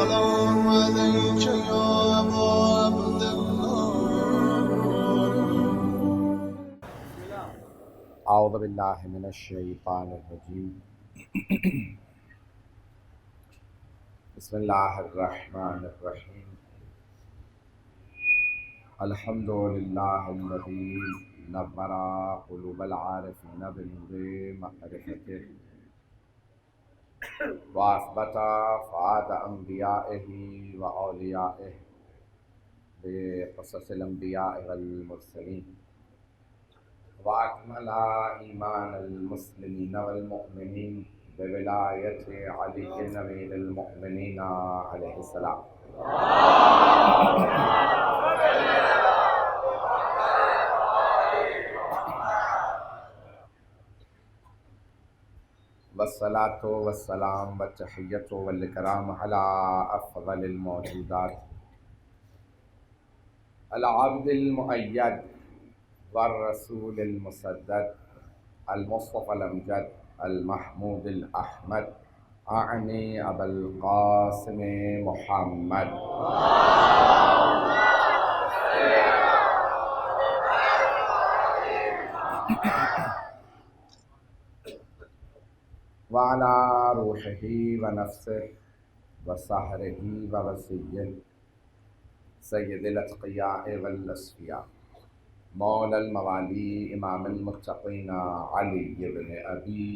السلام عليك يا أبا عبد اعوذ باللہ من الشیطان الرجیم بسم اللہ الرحمن الرحیم الحمد للہ الذی نور قلوب العارفین بنور معرفتہ واثبت فؤاد انبیائہ واولیائہ بقصص الانبیاء والمرسلین وأكمل إيمان المسلمين والمؤمنين بولاية علي أمير المؤمنين عليه السلام والصلاة والسلام والتحية والإكرام على أفضل الموجودات العبد المؤيد والرسول المسدد المصطفى الأمجد المحمود الأحمد أعني أبا القاسم محمد وعلى روحه ونفسه وسهره ووصيه سيد الأتقياء والأصفياء مولا الموالی امام المتقین علی بن ابی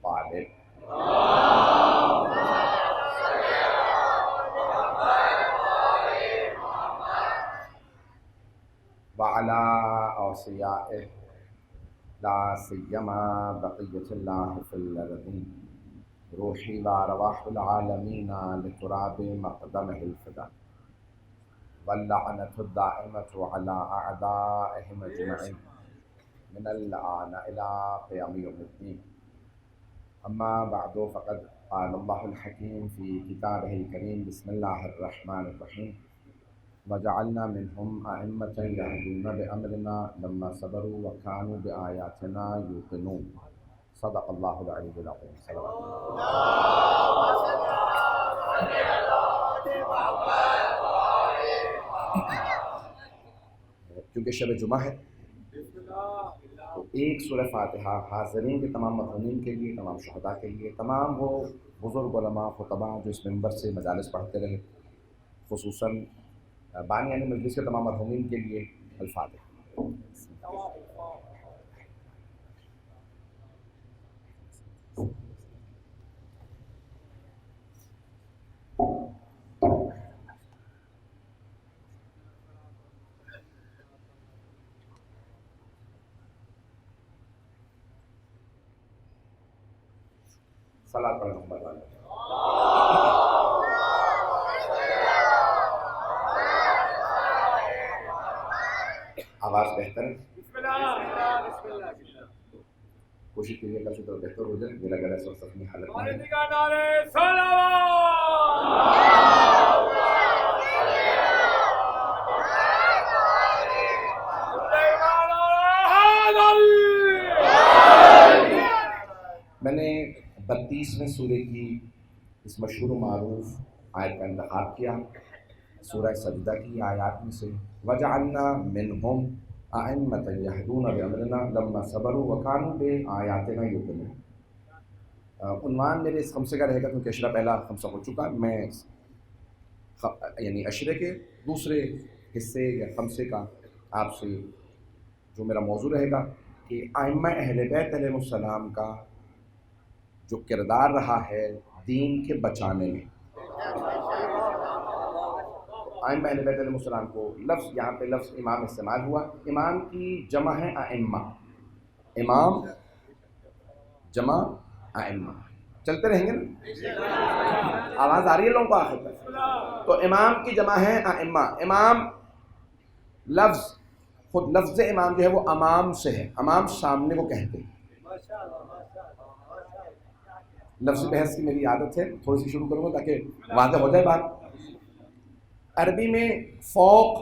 طالب وعلی اوصیائہ لا سیما بقیۃ اللہ فی الارضین روحی وارواح العالمین لتراب مقدمہ الفدا واللعنة الدائمة على أعدائهم أجمعين من الآن إلى قيام يوم الدين أما بعد فقد قال الله الحكيم في كتابه الكريم بسم الله الرحمن الرحيم وجعلنا منهم أئمة يهدون بأمرنا لما صبروا وكانوا بآياتنا يوقنون صدق الله العلي العظيم کیونکہ شب جمعہ ہے تو ایک سورہ فاتحہ حاضرین کے تمام مرحومین کے لیے، تمام شہداء کے لیے، تمام وہ بزرگ علماء خطباء جو اس منبر سے مجالس پڑھتے رہے، خصوصاً بانیان مجلس کے تمام مرحومین کے لیے الفاتحہ۔ صلاۃ پڑھ محمد والے۔ آواز بہتر ہے؟ کوشش کیجیے کل سے تو بہتر ہو جائے، میرا گلا اس وقت اپنی حالت میں ہے۔ میں نے 32ویں سورہ کی اس مشہور و معروف آیت کا انتخاب کیا، سورہ سجدہ کی آیات میں سے وَجَعَلْنَا مِنْهُمْ أَئِمَّةً يَهْدُونَ بِأَمْرِنَا لَمَّا صَبَرُوا وَكَانُوا بِآيَاتِنَا يُوقِنُونَ۔ عنوان میرے اس خمسے کا رہے گا کیونکہ اشرہ پہلا خمسہ ہو چکا، میں یعنی اشرے کے دوسرے حصے یا خمسے کا آپ سے جو میرا موضوع رہے گا کہ ائمہ اہل بیت علیہ السلام کا جو کردار رہا ہے دین کے بچانے میں۔ ائمہ اہل بیت علیہ السلام کو لفظ یہاں پہ لفظ امام استعمال ہوا، امام کی جمع ہے ائمہ، امام جمع ائمہ، چلتے رہیں گے نا؟ آواز آ رہی ہے لوگوں کو آخر تک؟ تو امام کی جمع ہے ائمہ۔ امام لفظ خود لفظ امام جو ہے وہ امام سے ہے، امام سامنے کو کہتے ہیں۔ لفظ بحث کی میری عادت ہے، تھوڑی سی شروع کروں گا تاکہ واضح ہو جائے بات۔ عربی میں فوق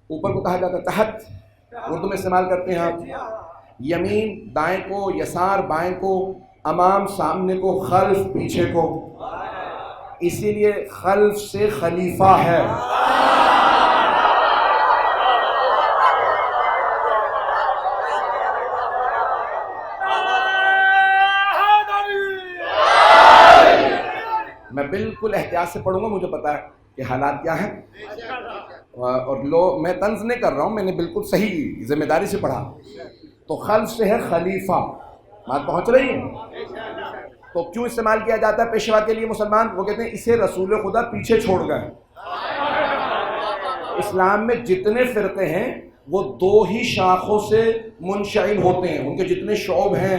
اوپر کو کہا جاتا ہے، تحت اردو میں استعمال کرتے ہیں آپ، یمین دائیں کو، یسار بائیں کو، امام سامنے کو، خلف پیچھے کو۔ اسی لیے خلف سے خلیفہ ہے. میں بالکل احتیاط سے پڑھوں گا، مجھے پتا ہے کہ حالات کیا ہیں، اور میں طنز نہیں کر رہا ہوں، میں نے بالکل صحیح ذمہ داری سے پڑھا. تو خلف سے ہے خلیفہ، بات پہنچ رہی ہے؟ تو کیوں استعمال کیا جاتا ہے پیشوا کے لیے مسلمان؟ وہ کہتے ہیں اسے رسول خدا پیچھے چھوڑ گئے. اسلام میں جتنے فرقے ہیں وہ دو ہی شاخوں سے منشعل ہوتے ہیں، ان کے جتنے شعب ہیں،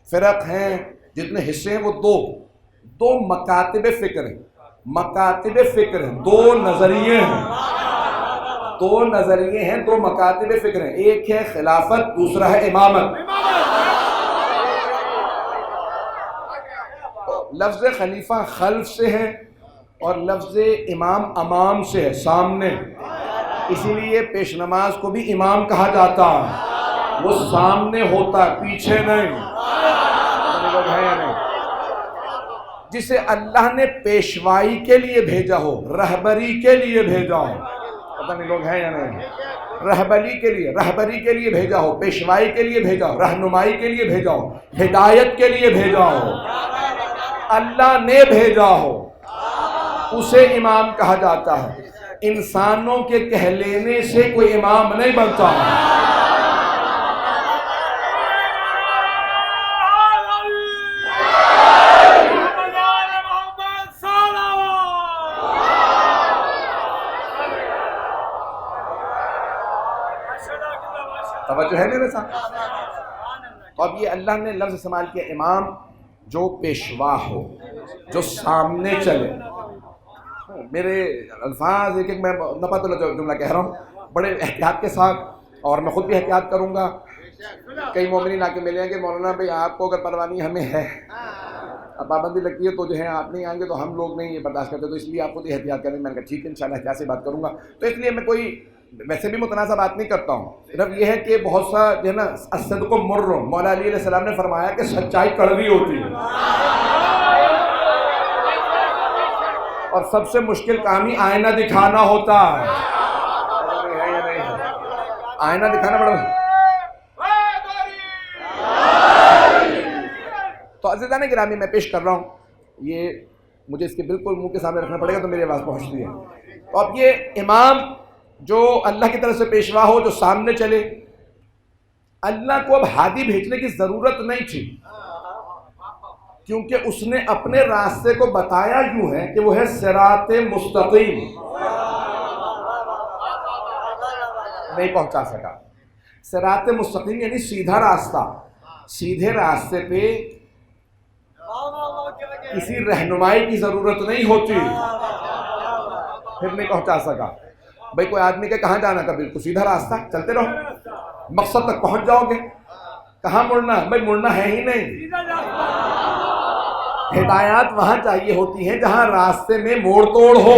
فرق ہیں، جتنے حصے ہیں، وہ دو مکاتب فکر ہیں. مکاتب فکر ہیں، دو نظریے ہیں، دو مکاتب فکر ہیں. ایک ہے خلافت، دوسرا ہے امامت. لفظ خلیفہ خلف سے ہے اور لفظ امام امام سے ہے، سامنے. اسی لیے پیش نماز کو بھی امام کہا جاتا ہے، وہ سامنے ہوتا ہے، پیچھے نہیں. جسے اللہ نے پیشوائی کے لیے بھیجا ہو، رہبری کے لیے بھیجا ہو، پتہ نہیں لوگ ہیں یا نہیں، رہبری کے لیے بھیجا ہو، پیشوائی کے لیے بھیجا ہو، رہنمائی کے لیے بھیجا ہو، ہدایت کے لیے بھیجا ہو، اللہ نے بھیجا ہو، اسے امام کہا جاتا ہے. انسانوں کے کہہ لینے سے کوئی امام نہیں بنتا. توجہ ہے میرے ساتھ؟ تو اب یہ اللہ نے لفظ استعمال کیا امام، جو پیشوا ہو، جو سامنے چلے. میرے الفاظ ایک میں نہ پتہ جملہ کہہ رہا ہوں بڑے احتیاط کے ساتھ، اور میں خود بھی احتیاط کروں گا. کئی مومنین آ کے ملے ہیں کہ مولانا بھائی آپ کو اگر پروانی ہمیں ہے، اب پابندی لگتی ہے تو جو ہے آپ نہیں آئیں گے تو ہم لوگ نہیں یہ برداشت کرتے، تو اس لیے آپ خود احتیاط کریں. میں نے کہا ٹھیک ہے انشاءاللہ احتیاط سے بات کروں گا. تو اس لیے میں کوئی ویسے بھی متنازع بات نہیں کرتا ہوں، صرف یہ ہے کہ بہت سا جو ہے نا الصدق مر، مولا علی علیہ السلام نے فرمایا کہ سچائی کڑوی ہوتی ہے، اور سب سے مشکل کام ہی آئینہ دکھانا ہوتا ہے. آئینہ دکھانا بڑا. تو عزیزان گرامی میں پیش کر رہا ہوں، یہ مجھے اس کے بالکل منہ کے سامنے رکھنا پڑے گا تو میری آواز پہنچتی ہے. تو اب یہ امام جو اللہ کی طرف سے پیشوا ہو، جو سامنے چلے، اللہ کو اب ہادی بھیجنے کی ضرورت نہیں تھی، کیونکہ اس نے اپنے راستے کو بتایا یوں ہے کہ وہ ہے صراط مستقیم. نہیں پہنچا سکا. صراط مستقیم یعنی سیدھا راستہ. سیدھے راستے پہ کسی رہنمائی کی ضرورت نہیں ہوتی، پھر نہیں پہنچا سکا. بھائی کوئی آدمی کہ کہاں جانا کا، بالکل سیدھا راستہ، چلتے رہو، مقصد تک پہنچ جاؤ گے. کہاں مڑنا؟ بھائی مڑنا ہے ہی نہیں. ہدایات وہاں چاہیے ہوتی ہیں جہاں راستے میں موڑ توڑ ہو.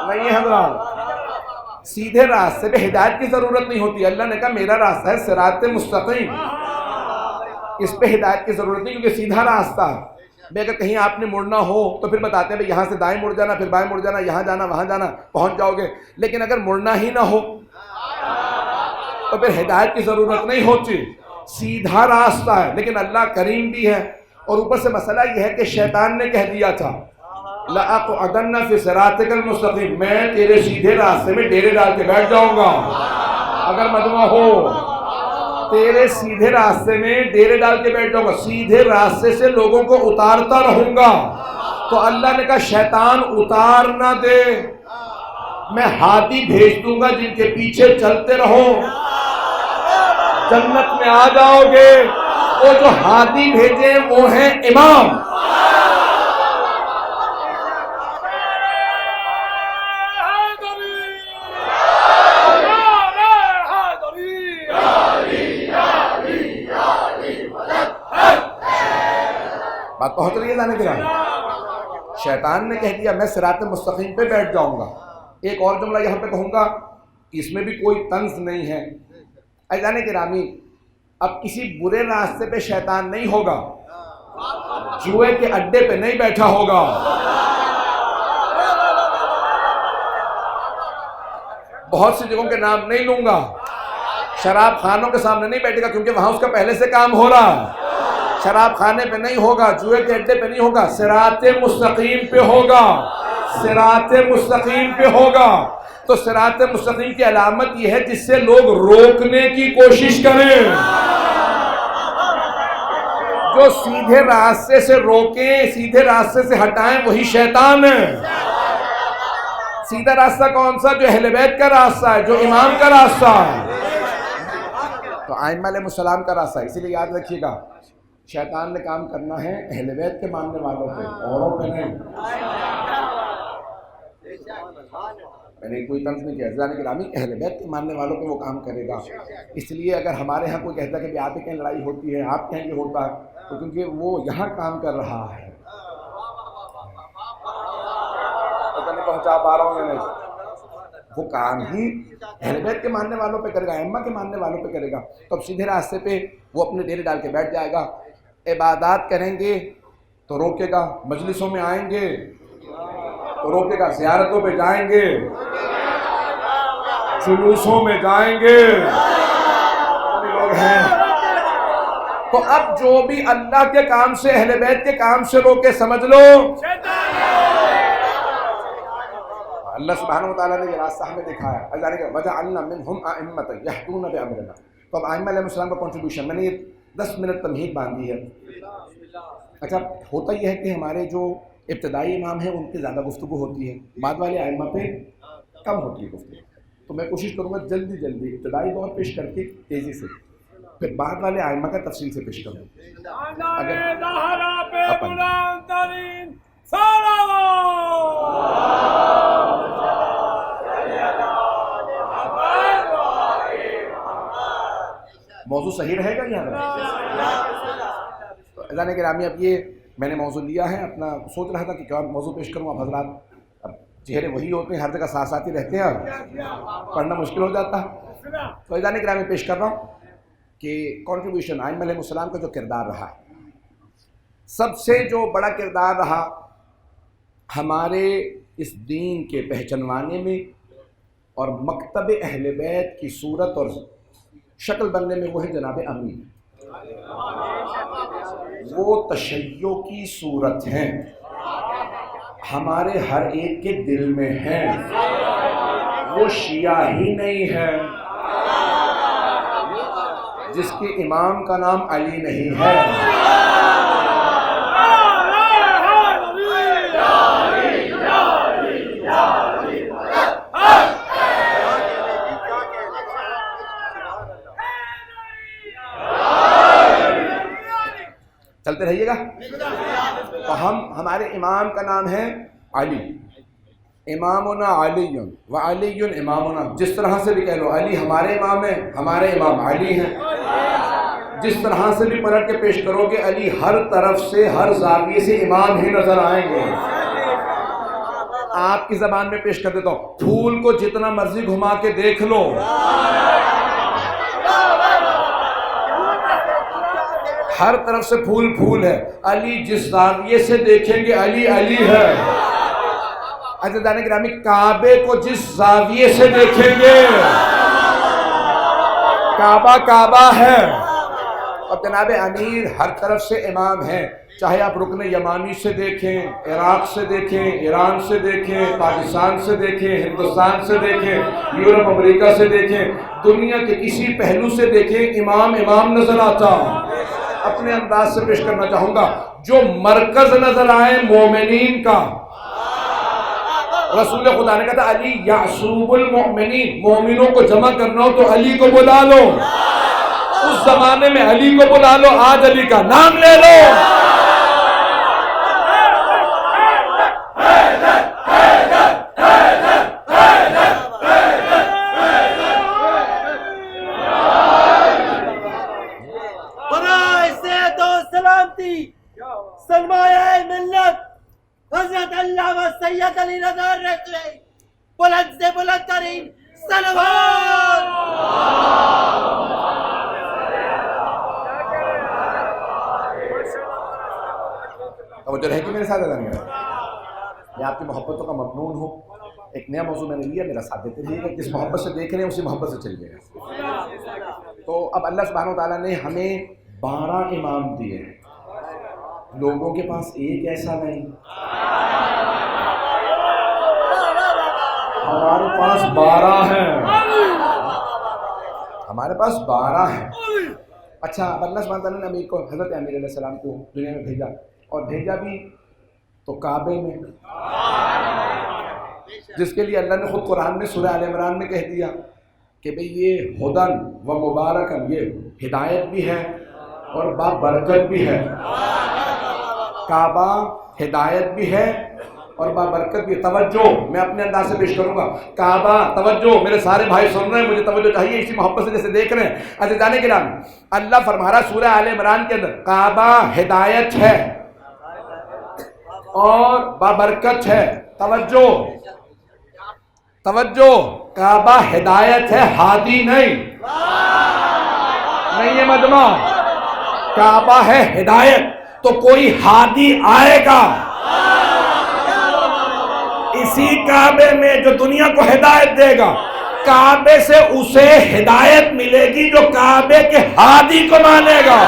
نہیں ہے حضرات، سیدھے راستے پہ ہدایت کی ضرورت نہیں ہوتی. اللہ نے کہا میرا راستہ ہے صراط مستقیم، اس پہ ہدایت کی ضرورت نہیں، کیونکہ سیدھا راستہ ہے. اگر کہیں آپ نے مڑنا ہو تو پھر بتاتے ہیں بھائی یہاں سے دائیں مڑ جانا، پھر بائیں مڑ جانا، یہاں جانا وہاں جانا، پہنچ جاؤ گے. لیکن اگر مڑنا ہی نہ ہو تو پھر ہدایت کی ضرورت نہیں ہوتی، سیدھا راستہ ہے. لیکن اللہ کریم بھی ہے، اور اوپر سے مسئلہ یہ ہے کہ شیطان نے کہہ دیا تھا لَأَقْعُدَنَّ فِي صِرَاطِكَ الْمُسْتَقِيمِ، میں تیرے سیدھے راستے میں ڈیرے ڈال کے بیٹھ جاؤں گا. اگر مجمع ہو تیرے سیدھے راستے میں ڈیرے ڈال کے بیٹھ جاؤں گا، سیدھے راستے سے لوگوں کو اتارتا رہوں گا. تو اللہ نے کہا شیطان اتار نہ دے، میں ہادی بھیج دوں گا جن کے پیچھے چلتے رہو، جنت میں آ جاؤ گے. وہ جو ہادی بھیجے وہ ہیں امام. بات پہنچ رہی ہے لانے کے نام. شیطان نے کہہ دیا میں صراط مستقیم پہ بیٹھ جاؤں گا. ایک اور جملہ یہاں پہ کہوں گا، اس میں بھی کوئی طنز نہیں ہے. اذان گرامی، اب کسی برے راستے پہ شیطان نہیں ہوگا، جوئے کے اڈے پہ نہیں بیٹھا ہوگا، بہت سی جگہوں کے نام نہیں لوں گا، شراب خانوں کے سامنے نہیں بیٹھے گا کیونکہ وہاں اس کا پہلے سے کام ہو رہا ہے، شراب خانے پہ نہیں ہوگا، جوئے کے اڈے پہ نہیں ہوگا، صراط مستقیم پہ ہوگا، صراط مستقیم پہ ہوگا۔ تو صراط مستقیم کی علامت یہ ہے جس سے لوگ روکنے کی کوشش کریں، جو سیدھے راستے سے روکیں، سیدھے راستے سے ہٹائیں، وہی شیطان ہے۔ سیدھا راستہ کون سا؟ جو اہل بیت کا راستہ ہے، جو امام کا راستہ ہے، تو ائمہ علیہ السلام کا راستہ ہے۔ اسی لیے یاد رکھیے گا، شیطان نے کام کرنا ہے اہل بیت کے ماننے والوں پہ، اوروں پہ نہیں۔ میں نے کوئی طرز نہیں کیا، عزیزان گرامی اہل بیت کے ماننے والوں پہ وہ کام کرے گا۔ اس لیے اگر ہمارے ہاں کوئی کہتا ہے کہ آپ کے کہیں لڑائی ہوتی ہے، آپ کہیں یہ ہوتا ہے، تو کیونکہ وہ یہاں کام کر رہا ہے۔ پتہ نہیں پہنچا پا رہا ہوں میں، وہ کام ہی اہل بیت کے ماننے والوں پہ کرے گا، ائمہ کے ماننے والوں پہ کرے گا۔ تو اب سیدھے راستے پہ وہ اپنے ڈیرے ڈال کے بیٹھ جائے گا، عبادات کریں گے تو روکے گا، مجلسوں میں آئیں گے تو روکے گا، زیارتوں پہ جائیں گے، جلوسوں میں جائیں گے، لوگ ہیں۔ تو اب جو بھی اللہ کے کام سے، اہل بیت کے کام سے روکے، سمجھ لو اللہ سبحانہ وتعالیٰ نے یہ راستہ ہمیں دکھایا۔ وَجَعَلْنَا مِنْهُمْ أَئِمَّةً يَهْدُونَ بِأَمْرِنَا۔ تو اب ائمہ علیہ السلام کا کنٹریبیوشن، میں نے یہ 10 منٹ تمہید باندھی ہے۔ اچھا، ہوتا یہ ہے کہ ہمارے جو ابتدائی امام ہیں ان کی زیادہ گفتگو ہوتی ہے، بعد والے ائمہ پہ کم ہوتی ہے گفتگو، تو میں کوشش کروں گا جلدی جلدی ابتدائی دور پیش کر کے تیزی سے، پھر بعد والے ائمہ کا تفصیل سے پیش کروں۔ موضوع صحیح رہے گا یہاں؟ اذان گرامی، اب یہ میں نے موضوع لیا ہے اپنا، سوچ رہا تھا کہ کیا موضوع پیش کروں۔ اب حضرات اب چہرے وہی ہوتے ہیں، ہر جگہ ساتھ ساتھ ہی رہتے ہیں، پڑھنا مشکل ہو جاتا ہے۔ تو اذان گرامی پیش کر رہا ہوں کہ کنٹریبیوشن ائمہ علیہ السلام کا جو کردار رہا، سب سے جو بڑا کردار رہا ہمارے اس دین کے پہچنوانے میں اور مکتب اہل بیت کی صورت اور شکل بننے میں، وہ ہے جناب امین۔ وہ تشیع کی صورت ہیں، ہمارے ہر ایک کے دل میں ہیں، وہ شیعہ ہی نہیں ہے جس کے امام کا نام علی نہیں ہے۔ چلتے رہیے گا۔ تو ہمارے امام کا نام ہے علی، امامنا علی و علی امامنا، جس طرح سے بھی کہہ لو، علی ہمارے امام ہیں، ہمارے امام علی ہیں۔ جس طرح سے بھی پلٹ کے پیش کرو گے، علی ہر طرف سے، ہر زاویے سے امام ہی نظر آئیں گے۔ آپ کی زبان میں پیش کر دیتا ہوں، پھول کو جتنا مرضی گھما کے دیکھ لو، ہر طرف سے پھول پھول ہے، علی جس زاویے سے دیکھیں گے علی علی ہے۔ عزیزان گرامی، کعبے کو جس زاویے سے دیکھیں گے کعبہ کعبہ ہے۔ اور جناب امیر ہر طرف سے امام ہیں، چاہے آپ رکن یمانی سے دیکھیں، عراق سے دیکھیں، ایران سے دیکھیں، پاکستان سے دیکھیں، ہندوستان سے دیکھیں، یورپ امریکہ سے دیکھیں، دنیا کے کسی پہلو سے دیکھیں، امام امام نظر آتا۔ اپنے انداز سے پیش کرنا چاہوں گا، جو مرکز نظر آئے مومنین کا، رسول خدا نے کہا تھا علی یعصوب المؤمنین، مومنوں کو جمع کرنا ہو تو علی کو بلا لو۔ اس زمانے میں علی کو بلا لو، آج علی کا نام لے لو۔ سرمایہ ملت حضرت علامہ سید علی رضا رضوی، بلند سے بلند ترین صلوات۔ توجہ رہے گی میرے ساتھ؟ میں آپ کی محبتوں کا ممنون ہوں، ایک نیا موضوع میں نے لیا، میرا ساتھ دیتے رہیے گا، جس محبت سے دیکھ رہے ہیں اسی محبت سے چلیے گا۔ تو اب اللہ سبحانہ و تعالیٰ نے ہمیں 12 امام دیے ہیں، لوگوں کے پاس ایک ایسا نہیں، ہمارے پاس 12 ہیں، ہمارے پاس 12 ہیں۔ اچھا، اب اللہ سبحانہ تعالیٰ نے امیر کو، حضرت امیر علیہ السلام کو دنیا میں بھیجا، اور بھیجا بھی تو کعبے میں، جس کے لیے اللہ نے خود قرآن میں سورہ آل عمران میں کہہ دیا کہ بھئی یہ ہدن و مبارکن، یہ ہدایت بھی ہے اور بابرکت بھی ہے۔ کعبہ ہدایت بھی ہے اور بابرکت بھی ہے۔ توجہ، میں اپنے انداز سے پیش کروں گا۔ کعبہ، توجہ، میرے سارے بھائی سن رہے ہیں، مجھے توجہ چاہیے اسی محبت سے جیسے دیکھ رہے ہیں۔ عزیزان کرام، اللہ فرما رہا سورہ آل عمران کے اندر کعبہ ہدایت ہے اور بابرکت ہے۔ توجہ، توجہ، کعبہ ہدایت ہے، ہادی نہیں ہے مجمع۔ کعبہ ہے ہدایت، تو کوئی ہادی آئے گا اسی کعبے میں جو دنیا کو ہدایت دے گا، کعبے سے اسے ہدایت ملے گی جو کعبے کے ہادی کو مانے گا۔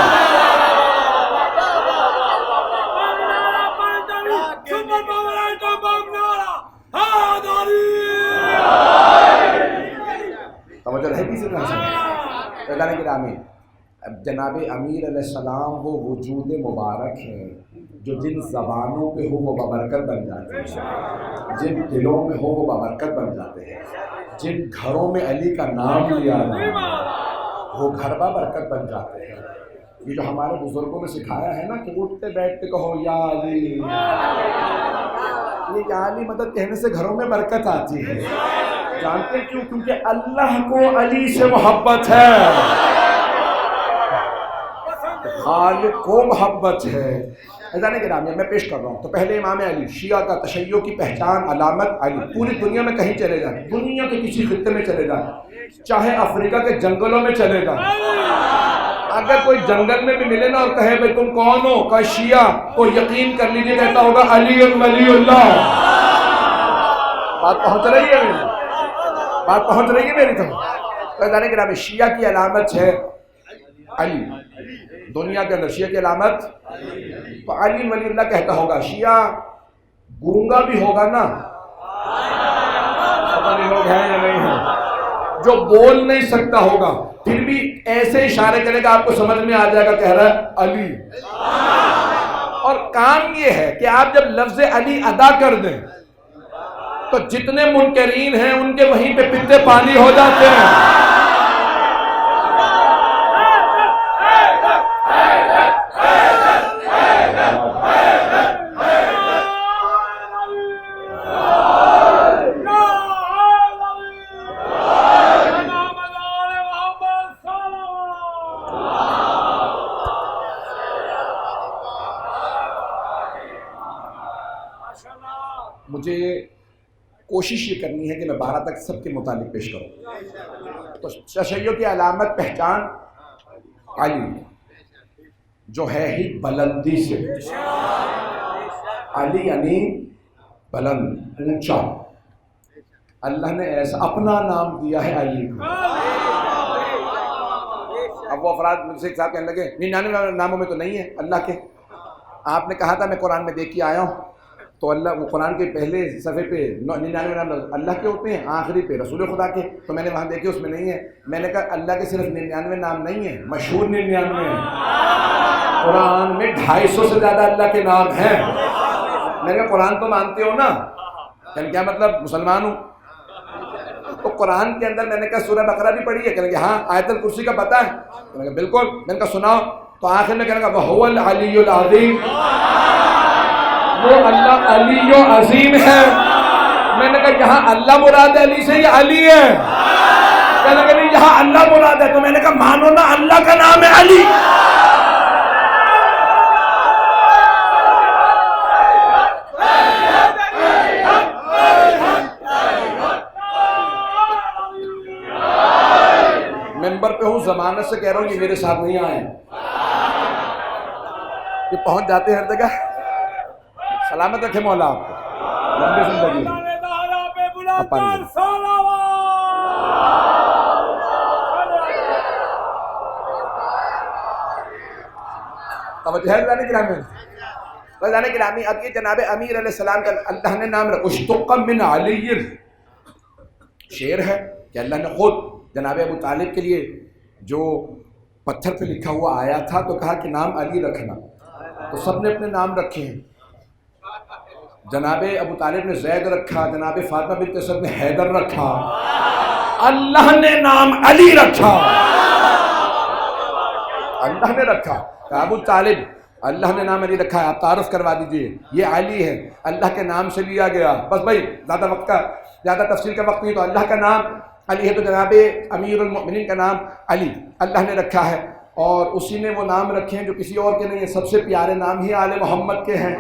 توجہ رہے گی جناب امیر علیہ السلام وہ وجود مبارک ہیں جو جن زبانوں پہ ہو وہ بابرکت بن جاتے ہیں، جن دلوں میں ہو وہ بابرکت بن جاتے ہیں، جن گھروں میں علی کا نام لیا جائے وہ گھر بابرکت بن جاتے ہیں۔ یہ جو ہمارے بزرگوں نے سکھایا ہے نا کہ اٹھتے بیٹھتے کہو یا علی، یہ یا علی مدد کہنے سے گھروں میں برکت آتی ہے۔ جانتے کیوں؟ کیونکہ اللہ کو علی سے محبت ہے، خالق کو محبت ہے۔ عزیزان گرامی، میں پیش کر رہا ہوں تو پہلے امام علی، شیعہ کا تشیع کی پہچان علامت علی۔ پوری دنیا میں کہیں چلے جائیں، دنیا کے کسی خطے میں چلے جائیں، چاہے افریقہ کے جنگلوں میں چلے جائیں، اگر کوئی جنگل میں بھی ملے نا اور کہے بھئی تم کون ہو، کہ شیعہ، تو یقین کر لیجیے کہتا ہوگا علی ولی اللہ۔ بات پہنچ رہی ہے میری؟ بات پہنچ رہی ہے میری تو؟ عزیزان گرامی، شیعہ کی علامت ہے علی، دنیا کے اندر شیعہ کی علامت تو علی ولی اللہ کہتا ہوگا۔ شیعہ گونگا بھی ہوگا نا، پتہ نہیں لوگ ہیں یا نہیں ہیں، جو بول نہیں سکتا ہوگا پھر بھی ایسے اشارے کرے گا، آپ کو سمجھ میں آ جائے گا کہہ رہا ہے علی۔ اور کام یہ ہے کہ آپ جب لفظ علی ادا کر دیں تو جتنے منکرین ہیں ان کے وہیں پہ پتے پانی ہو جاتے ہیں۔ مجھے کوشش یہ کرنی ہے کہ میں 12 تک سب کے متعلق پیش کروں۔ تو تشیع کی علامت پہچان علی، جو ہے ہی بلندی سے، علی یعنی بلند، اونچا۔ اللہ نے ایسا اپنا نام دیا ہے علی کو۔ اب وہ افراد مجھ سے ایک صاحب کہنے لگے 99 ناموں میں تو نہیں ہے اللہ کے، آپ نے کہا تھا میں قرآن میں دیکھ کے آیا ہوں، تو اللہ وہ قرآن کے پہلے صفحے پہ 99 نام اللہ کے ہوتے ہیں، آخری پہ رسول خدا کے، تو میں نے وہاں دیکھے اس میں نہیں ہے۔ میں نے کہا اللہ کے صرف 99 نام نہیں ہیں، مشہور 99 ہیں، قرآن میں 250 سے زیادہ اللہ کے نام ہیں۔ میں نے کہا قرآن تو مانتے ہو نا؟ یعنی کیا مطلب مسلمان ہوں؟ تو قرآن کے اندر میں نے کہا سورہ بقرہ بھی پڑھی ہے؟ کہنے کہ ہاں آیت الکرسی کا پتہ ہے؟ میں نے کہا بالکل۔ میں نے کہا سناؤ، تو آخر میں کہنے کا وَهُوَ الْعَلِيُّ الْعَظِيمُ، وہ اللہ علی و عظیم ہے۔ میں نے کہا یہاں اللہ مراد ہے علی سے یا علی ہے؟ کہنے کہ نہیں یہاں اللہ مراد ہے۔ تو میں نے کہا مانو نا اللہ کا نام ہے علی۔ ممبر پہ ہوں، ضمانت سے کہہ رہا ہوں یہ میرے ساتھ نہیں آئے، یہ پہنچ جاتے ہیں ہر جگہ۔ سلامت رکھے مولا آپ کو، لمبی زندگی۔ توجہ ہے رضانے گرامی. اب یہ جناب امیر علیہ السلام کا اللہ نے نام رکھا اشتق من علی. شعر ہے کہ اللہ نے خود جناب ابو طالب کے لیے جو پتھر پہ لکھا ہوا آیا تھا تو کہا کہ نام علی رکھنا. تو سب نے اپنے نام رکھے ہیں. جناب ابو طالب نے زید رکھا, جناب فاطمہ بنت اسد نے حیدر رکھا, اللہ نے نام علی رکھا. اللہ نے رکھا کہ ابو طالب اللہ نے نام علی رکھا ہے, آپ تعارف کروا دیجئے یہ علی ہے, اللہ کے نام سے لیا گیا. بس بھائی زیادہ تفصیل کا وقت نہیں, تو اللہ کا نام علی ہے تو جناب امیر المؤمنین کا نام علی اللہ نے رکھا ہے. اور اسی نے وہ نام رکھے ہیں جو کسی اور کے نہیں ہیں. سب سے پیارے نام ہی آل محمد کے ہیں,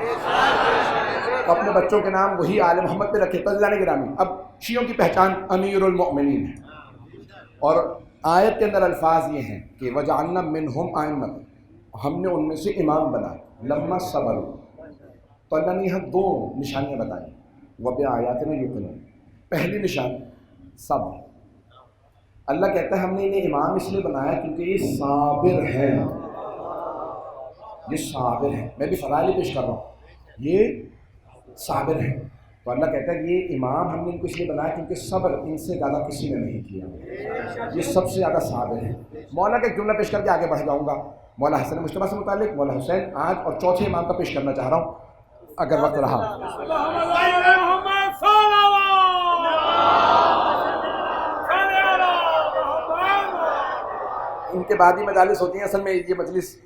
اپنے بچوں کے نام وہی آل محمد پہ رکھے. عزیزان گرامی, اب شیعوں کی پہچان امیر المؤمنین ہے, اور آیت کے اندر الفاظ یہ ہیں کہ وجعلنا منہم ائمۃ, ہم نے ان میں سے امام بنائے, لما صبر. تو اللہ نے یہاں دو نشانیاں بتائیں, وبآیاتنا یوقنون. پہلی نشان صبر. اللہ کہتا ہے ہم نے انہیں امام اس لیے بنایا کیونکہ یہ صابر ہیں. یہ صابر ہیں, میں بھی فضائل پیش کر رہا ہوں, یہ صابر ہیں. تو اللہ کہتا ہے یہ امام ہم نے ان کو اس لیے بنایا کیونکہ صبر ان سے زیادہ کسی نے نہیں کیا, یہ سب سے زیادہ صابر ہیں. مولا کا ایک جملہ پیش کر کے آگے بڑھ جاؤں گا, مولا حسن مجتبیٰ سے متعلق. مولا حسین آج اور چوتھے امام کا پیش کرنا چاہ رہا ہوں اگر وقت رہا. ان کے بعد ہی مجالس ہوتی ہیں, اصل میں یہ مجلس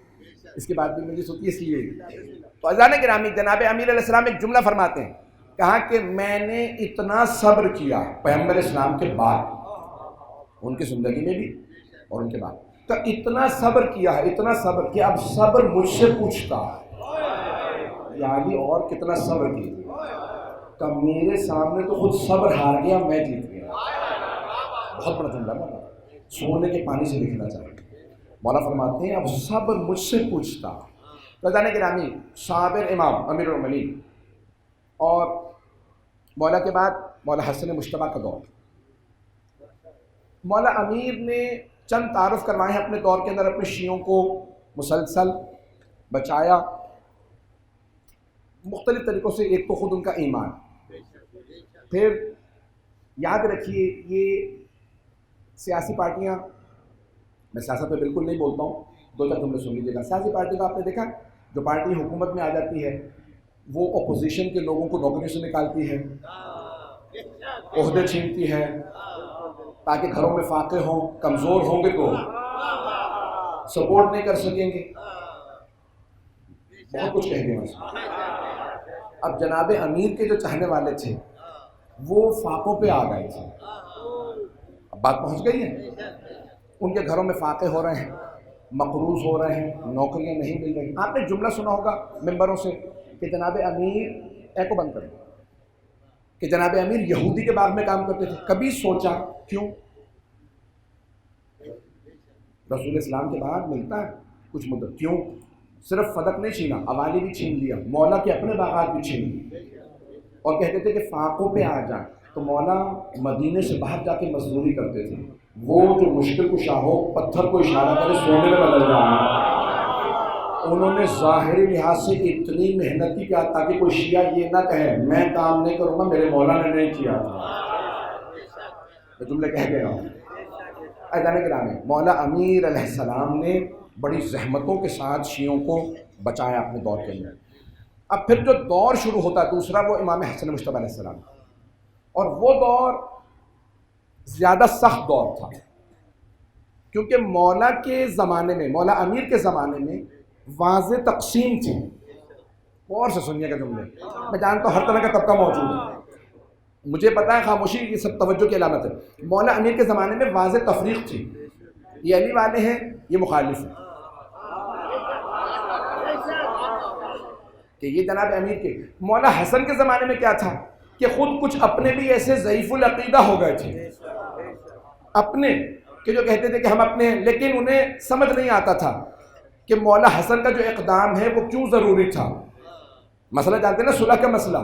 اس کے بعد بھی مجلس ہوتی ہے اس لیے. تو عزیزان گرامی, جناب امیر علیہ السلام ایک جملہ فرماتے ہیں, کہا کہ میں نے اتنا صبر کیا پیغمبر اسلام کے بعد, ان کی زندگی میں بھی اور ان کے بعد, تو اتنا صبر کیا ہے, اتنا صبر کہ اب صبر مجھ سے پوچھتا یعنی اور کتنا صبر کیا, کہ میرے سامنے تو خود صبر ہار گیا, میں جیت گیا. بہت بڑا جملہ مولا, سونے کے پانی سے لکھنا چاہیے. مولا فرماتے ہیں اب صبر مجھ سے پوچھتا. رضان گرامی, صابر امام امیر المؤمنین, اور مولا کے بعد مولا حسن مجتبیٰ کا دور. مولا امیر نے چند تعارف کروائے ہیں اپنے دور کے اندر, اپنے شیعوں کو مسلسل بچایا مختلف طریقوں سے. ایک تو خود ان کا ایمان, پھر یاد رکھیے یہ سیاسی پارٹیاں, میں سیاست پہ بالکل نہیں بولتا ہوں, دو چار جملے سن لیجیے گا. سیاسی پارٹی کا آپ نے دیکھا, جو پارٹی حکومت میں آ جاتی ہے وہ اپوزیشن کے لوگوں کو نوکری سے نکالتی ہے, عہدے چھینتی ہے تاکہ گھروں میں فاقے ہوں, کمزور ہوں گے تو سپورٹ نہیں کر سکیں گے, بہت کچھ کہہ گئے. اب جناب امیر کے جو چاہنے والے تھے وہ فاقوں پہ آ گئے تھے, اب بات پہنچ گئی ہے, ان کے گھروں میں فاقے ہو رہے ہیں, مقروض ہو رہے ہیں, نوکریاں نہیں مل رہی. آپ نے جملہ سنا ہوگا ممبروں سے کہ جناب امیر ایکو بند کریں کہ جناب امیر یہودی کے باغ میں کام کرتے تھے. کبھی سوچا کیوں؟ رسول اسلام کے بعد ملتا ہے کچھ مدت, کیوں؟ صرف فدق نہیں چھینا, اوالی بھی چھین لیا, مولا کے اپنے باغات بھی چھین لیے, اور کہتے تھے کہ فاقوں پہ آ جائیں. تو مولا مدینے سے باہر جا کے مزدوری کرتے تھے. وہ جو مشکل کشا ہو, پتھر کو اشارہ کرے سونے میں بدل جانا. انہوں نے ظاہری لحاظ سے اتنی محنت کی کیا تاکہ کوئی شیعہ یہ نہ کہے میں کام نہیں کروں گا, میرے مولا نے نہیں کیا تھا. میں جملے کہہ گیا ہوں. عزیزان گرامی, مولا امیر علیہ السلام نے بڑی زحمتوں کے ساتھ شیعوں کو بچایا اپنے دور کے اندر. اب پھر جو دور شروع ہوتا ہے دوسرا, وہ امام حسن مجتبیٰ علیہ السلام, اور وہ دور زیادہ سخت دور تھا کیونکہ مولا کے زمانے میں, مولا امیر کے زمانے میں واضح تقسیم تھی. اور سے سنیے گا جملے, میں جانتا ہوں ہر طرح کا طبقہ موجود ہے, مجھے پتا ہے خاموشی یہ سب توجہ کی علامت ہے. مولا امیر کے زمانے میں واضح تفریق تھی, یہ علی والے ہیں, یہ مخالف ہیں, کہ یہ جناب امیر کے. مولا حسن کے زمانے میں کیا تھا کہ خود کچھ اپنے بھی ایسے ضعیف العقیدہ ہو گئے تھے اپنے, کہ جو کہتے تھے کہ ہم اپنے ہیں, لیکن انہیں سمجھ نہیں آتا تھا کہ مولا حسن کا جو اقدام ہے وہ کیوں ضروری تھا. مسئلہ جانتے ہیں نا صلح کا مسئلہ؟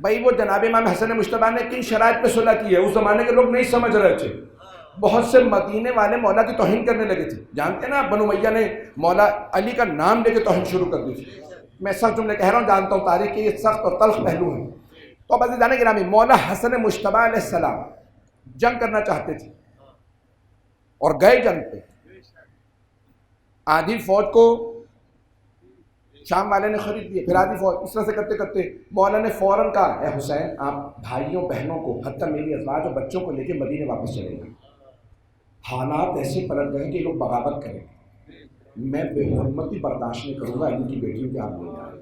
بھائی وہ جناب امام حسن مجتبیٰ نے کن شرائط پہ صلح کی ہے؟ اس زمانے کے لوگ نہیں سمجھ رہے تھے، بہت سے مدینے والے مولا کی توہین کرنے لگے تھے. جانتے ہیں نا بنو امیہ نے مولا علی کا نام لے کے توہین شروع کر دی تھی. میں سخت جملے کہہ رہا ہوں، جانتا ہوں تاریخ کے یہ سخت اور تلخ پہلو ہیں. تو اب عزیزان گرامی، مولا حسن مجتبیٰ علیہ السلام جنگ کرنا چاہتے تھے اور گئے جنگ پہ. آدھی فوج کو شام والے نے خرید لیے، پھر آدھی فوج. اس طرح سے کرتے کرتے مولا نے فوراً کہا اے حسین آپ بھائیوں بہنوں کو حتیٰ میری ازواج اور بچوں کو لے کے مدینے واپس چلے گئے. حالات ایسے پلٹ گئے کہ یہ لوگ بغاوت کریں گے، میں بے حرمتی برداشت نہیں کروں گا علی کی بیٹیوں کے آپ لے جائیں.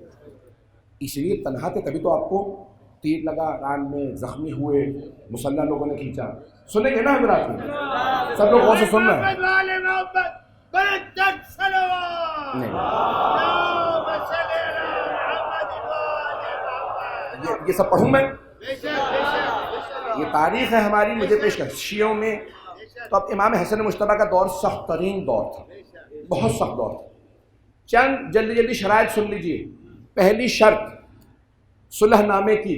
اس لیے تنہا تھے، تبھی تو آپ کو تیر لگا ران میں، زخمی ہوئے، مسلح لوگوں نے کھینچا. سنیں گے نا حضرات؟ سب لوگ غور سے سن رہے ہیں؟ نہیں، یہ سب پڑھوں میں؟ یہ تاریخ ہے ہماری، مجھے پیش کر. شیعوں میں تو اب امام حسن مجتبیٰ کا دور سخت ترین دور تھا، بہت سخت دور تھا. چند جلدی جلدی شرائط سن لیجئے. پہلی شرط صلح نامے کی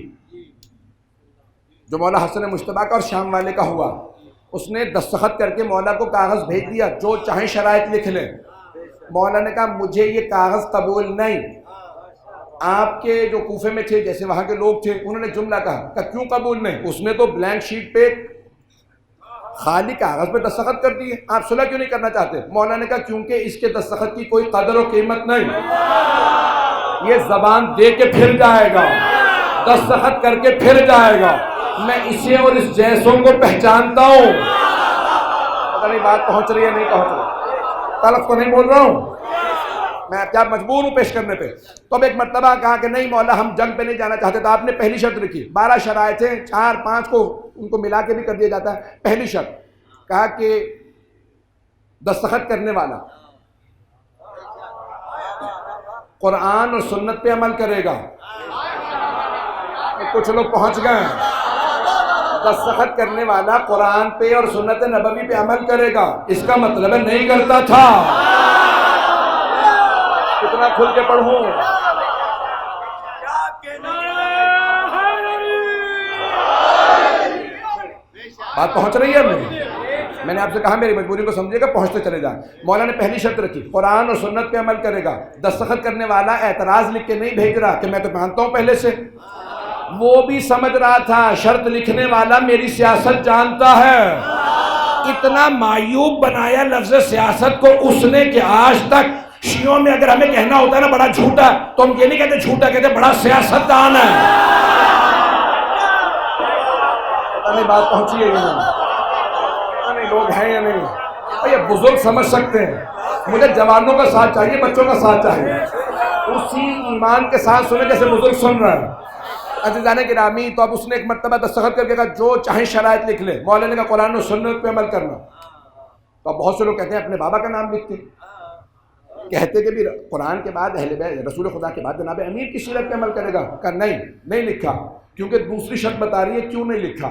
جو مولا حسن مجتبیٰ کا اور شام والے کا ہوا، اس نے دستخط کر کے مولا کو کاغذ بھیج دیا جو چاہیں شرائط لکھ لیں. مولا نے کہا مجھے یہ کاغذ قبول نہیں. آپ کے جو کوفے میں تھے، جیسے وہاں کے لوگ تھے، انہوں نے جملہ کہا کہ کیوں قبول نہیں؟ اس نے تو بلینک شیٹ پہ خالی کاغذ پہ دستخط کر دیے، آپ صلح کیوں نہیں کرنا چاہتے؟ مولا نے کہا کیونکہ اس کے دستخط کی کوئی قدر و قیمت نہیں، یہ زبان دے کے پھر جائے گا، دستخط کر کے پھر جائے گا. میں اسے اور اس جیسوں کو پہچانتا ہوں. پتہ نہیں بات پہنچ رہی ہے نہیں پہنچ رہی، طلب تو نہیں بول رہا ہوں میں، کیا مجبور ہوں پیش کرنے پہ. تو اب ایک مرتبہ کہا کہ نہیں مولا ہم جنگ پہ نہیں جانا چاہتے. تو آپ نے پہلی شرط لکھی. 12 شرائط ہیں، 4-5 کو ان کو ملا کے بھی کر دیا جاتا ہے. پہلی شرط کہا کہ دستخط کرنے والا قرآن اور سنت پہ عمل کرے گا. کچھ لوگ پہنچ گئے ہیں. دستخط کرنے والا قرآن پہ اور سنت نبوی پہ عمل کرے گا. اس کا مطلب ہے نہیں کرتا تھا. کتنا کھل کے پڑھوں؟ بات پہنچ رہی ہے میری؟ میں نے آپ سے کہا میری مجبوری کو سمجھے گا، پہنچتے چلے جائیں. مولا نے پہلی شرط رکھی قرآن اور سنت پہ عمل کرے گا. دستخط کرنے والا اعتراض لکھ کے نہیں بھیج رہا کہ میں تو مانتا ہوں پہلے سے، وہ بھی سمجھ رہا تھا شرط لکھنے والا میری سیاست جانتا ہے. اتنا معیوب بنایا لفظ سیاست کو اس نے کہ آج تک شیعوں میں اگر ہمیں کہنا ہوتا ہے نا بڑا جھوٹا، تو ہم یہ نہیں کہتے جھوٹا، کہتے بڑا سیاست دان ہے. پتہ نہیں بات پہنچی ہے یا نہیں، پتہ نہیں لوگ ہیں یا نہیں. یہ بزرگ سمجھ سکتے ہیں. مجھے جوانوں کا ساتھ چاہیے، بچوں کا ساتھ چاہیے، اسی ایمان کے ساتھ سنیں جیسے بزرگ سن رہے ہیں. عزیزان گرامی، تو اب اس نے ایک مرتبہ دستخط کر کے کہا جو چاہیں شرائط لکھ لے. مولا نے کہا قرآن و سنت پہ عمل کرنا. تو اب بہت سے لوگ کہتے ہیں اپنے بابا کا نام لکھتے، کہتے کہ بھی قرآن کے بعد اہل بیت رسول خدا کے بعد جناب امیر کی سیرت پہ عمل کرے گا. کہا نہیں لکھا، کیونکہ دوسری شرط بتا رہی ہے کیوں نہیں لکھا.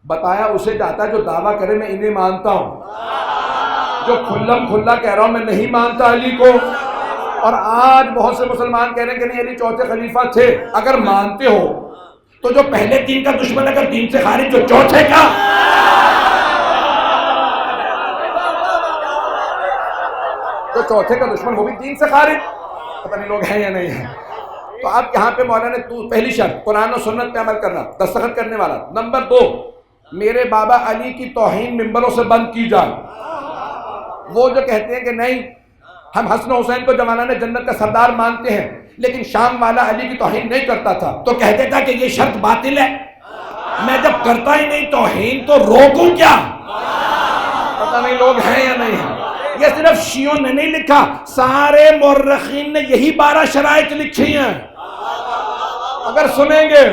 بتایا اسے جاتا ہے جو دعویٰ کرے میں انہیں مانتا ہوں، جو کھلم کھلا کہہ رہا ہوں میں نہیں مانتا علی کو. اور آج بہت سے مسلمان کہہ رہے ہیں کہ نہیں علی چوتھے خلیفہ تھے. اگر مانتے ہو تو جو پہلے دین کا دشمن اگر دین سے خارج، جو چوتھے کا دشمن وہ بھی دین سے خارج. پتہ نہیں لوگ ہیں یا نہیں ہیں. تو اب یہاں پہ مولانا نے پہلی شرط قرآن و سنت پہ عمل کرنا، دستخط کرنے والا. نمبر 2 میرے بابا علی کی توہین ممبروں سے بند کی جائے. وہ جو کہتے ہیں کہ نہیں ہم حسن حسین کو جوانان جنت کا سردار مانتے ہیں لیکن شام والا علی کی توہین نہیں کرتا تھا، تو کہتے تھا کہ یہ شرط باطل ہے. میں جب کرتا ہی نہیں توہین تو روکوں کیا؟ پتہ نہیں لوگ ہیں یا نہیں ہیں. یہ صرف شیعوں نے نہیں لکھا، سارے مورخین نے یہی 12 شرائط لکھی ہیں. اگر سنیں گے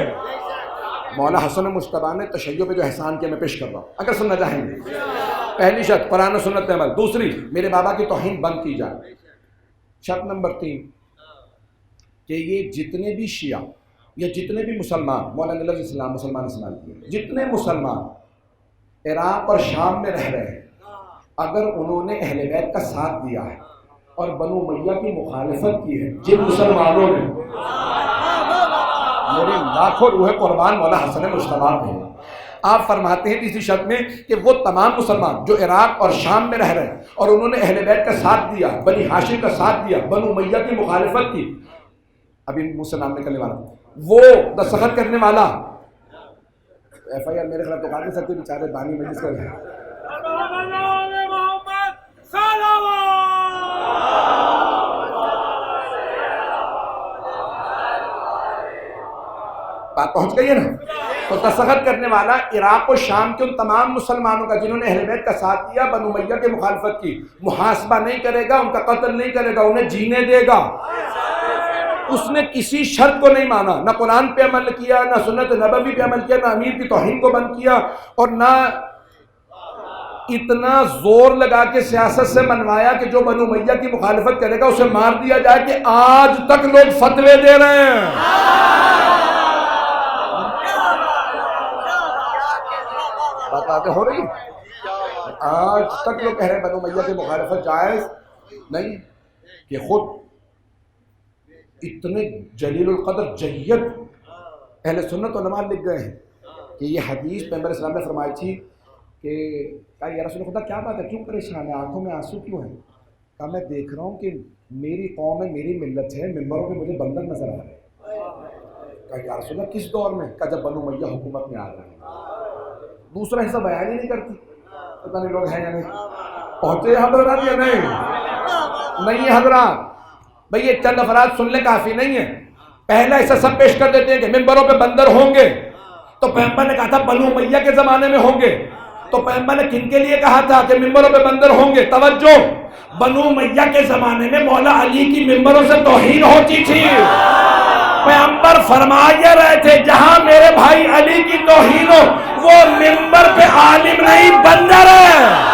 مولا حسن مجتبیٰ نے تشیع پہ جو احسان کیا میں پیش کر رہا ہوں، اگر سننا چاہیں گے. پہلی شرط قرآن و سنت پہ عمل. دوسری میرے بابا کی توہین بند کی جائے. شرط نمبر 3 کہ یہ جتنے بھی شیعہ یا جتنے بھی مسلمان، مولانا لفظ اسلام مسلمان استعمال کیے، جتنے مسلمان عراق اور شام میں رہ رہے ہیں، اگر انہوں نے اہل بیت کا ساتھ دیا ہے اور بنو امیہ کی مخالفت کی ہے، جن مسلمانوں نے میرے لاکھوں روح قربان مولا حسن مجتبیٰ پہ۔ آپ فرماتے ہیں اسی شرط میں کہ وہ تمام مسلمان جو عراق اور شام میں رہ رہے ہیں اور انہوں نے اہل بیت کا ساتھ دیا، بنی ہاشم کا ساتھ دیا، بنو امیہ کی مخالفت کی، ابھی منہ سے نام نکلنے والا، وہ دستخط کرنے والا ایف آئی آر میرے خلاف تو کاٹ نہیں سکتے بیچارے بانی مجلس کر رہے ہیں۔ بات پہنچ گئی ہے نا؟ تو دستخط کرنے والا عراق و شام کے ان تمام مسلمانوں کا جنہوں نے اہل بیت کا ساتھ دیا، بنو امیہ کی مخالفت کی، محاسبہ نہیں کرے گا، ان کا قتل نہیں کرے گا، انہیں جینے دے گا۔ اس نے کسی شرط کو نہیں مانا، نہ قرآن پہ عمل کیا، نہ سنت نبوی پہ عمل کیا، نہ امیر کی توہین کو بند کیا، اور نہ اتنا زور لگا کے سیاست سے منوایا کہ جو بنو امیہ کی مخالفت کرے گا اسے مار دیا جائے، کہ آج تک لوگ فتوے دے رہے ہیں۔ بات آگے ہو رہی ہے؟ آج تک لوگ کہہ رہے ہیں بنو امیہ کی مخالفت جائز نہیں، کہ خود اتنے جلیل القدر جیت اہل سنت علماء لکھ گئے ہیں کہ یہ حدیث پیغمبر اسلام نے فرمائی تھی کہ کہا یا رسول خدا کیا بات ہے، کیوں پریشان ہے، آنکھوں میں آنسو کیوں ہیں؟ کہا میں دیکھ رہا ہوں کہ میری قوم ہے، میری ملت ہے، ممبروں پہ مجھے بندر نظر آ رہے ہیں۔ کہا یا رسول اللہ کس دور میں؟ کہا جب بنو امیہ حکومت میں آ رہے ہیں۔ دوسرا حصہ بیان ہی نہیں کرتی، پتہ نہیں لوگ ہیں یا نہیں، پہنچے حضرات یا نہیں ہے حضرات؟ بھئی یہ چند افراد سن لیں کافی نہیں ہے، پہلا حصہ سب پیش کر دیتے ہیں کہ ممبروں پہ بندر ہوں گے، تو پیغمبر نے کہا تھا بنو امیہ کے زمانے میں ہوں گے، تو پیغمبر نے کن کے لیے کہا تھا کہ ممبروں پہ بندر ہوں گے؟ توجہ، بنو امیہ کے زمانے میں مولا علی کی ممبروں سے توہین ہوتی تھی، پیغمبر فرمایا رہے تھے جہاں میرے بھائی علی کی توہین ہو وہ ممبر پہ عالم نہیں بندر ہے۔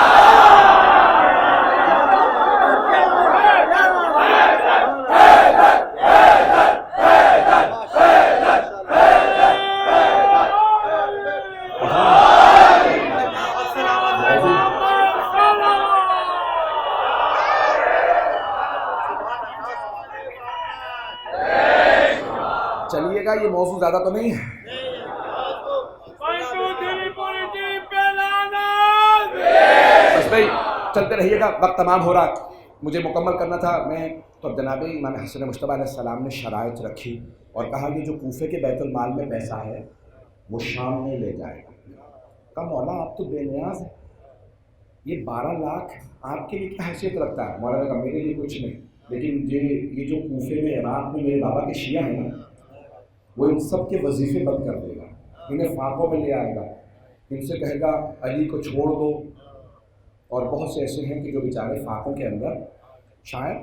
چلیے گا، یہ موضوع زیادہ تو نہیں ہے، بس بھائی چلتے رہیے گا، وقت تمام ہو رہا، مجھے مکمل کرنا تھا میں تو اب جناب امام حسن مجتبیٰ علیہ السلام نے شرائط رکھی اور کہا کہ جو کوفے کے بیت المال میں پیسہ ہے وہ شام میں لے جائے گا۔ کہا مولا آپ تو بے نیاز ہیں، یہ 12 لاکھ آپ کے لیے کیا حیثیت رکھتا ہے؟ مولا نے کہا میرے لیے کچھ نہیں، لیکن یہ جو کوفے میں عراق میں میرے بابا کے شیعہ ہیں نا، وہ ان سب کے وظیفے بند کر دے گا، انہیں فاقوں پہ لے آئے گا، ان سے کہے گا علی کو چھوڑ دو، اور بہت سے ایسے ہیں کہ جو بیچارے فاقوں کے اندر شاید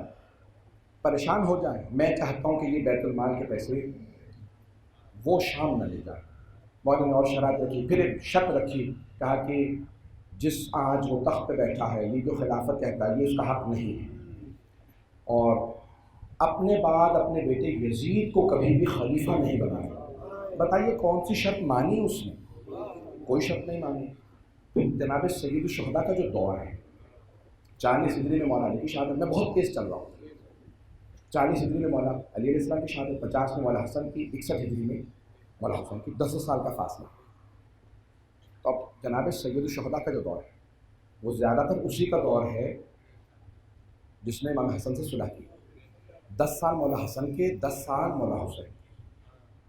پریشان ہو جائیں۔ میں چاہتا ہوں کہ یہ بیت المال کے پیسے وہ شام نہ لے جائیں۔ مولا نے اور شرائط رکھی، پھر ایک شرط رکھی، کہا کہ جس آج وہ تخت پہ بیٹھا ہے، یہ جو خلافت کہتا ہے، یہ اس کا حق نہیں ہے، اور اپنے بعد اپنے بیٹے یزید کو کبھی بھی خلیفہ نہیں بنایا۔ بتائیے کون سی شرط مانی اس نے؟ کوئی شرط نہیں مانی۔ جناب سید الشہداء کا جو دور ہے، 40 ہجری میں مولا علی کی شہادت، میں بہت تیز چل رہا ہوں، 40 ہجری میں مولا علی علیہ السلام کی شہادت، 50 میں مولا حسن کی، 61 ہجری میں مولا حسن کی، 10 سال کا فاصلہ۔ تو اب جناب سید الشہداء کا جو دور ہے وہ زیادہ تر اسی کا دور ہے جس نے امام حسن سے صلح کی، 10 سال مولا حسن کے، 10 سال مولا حسین۔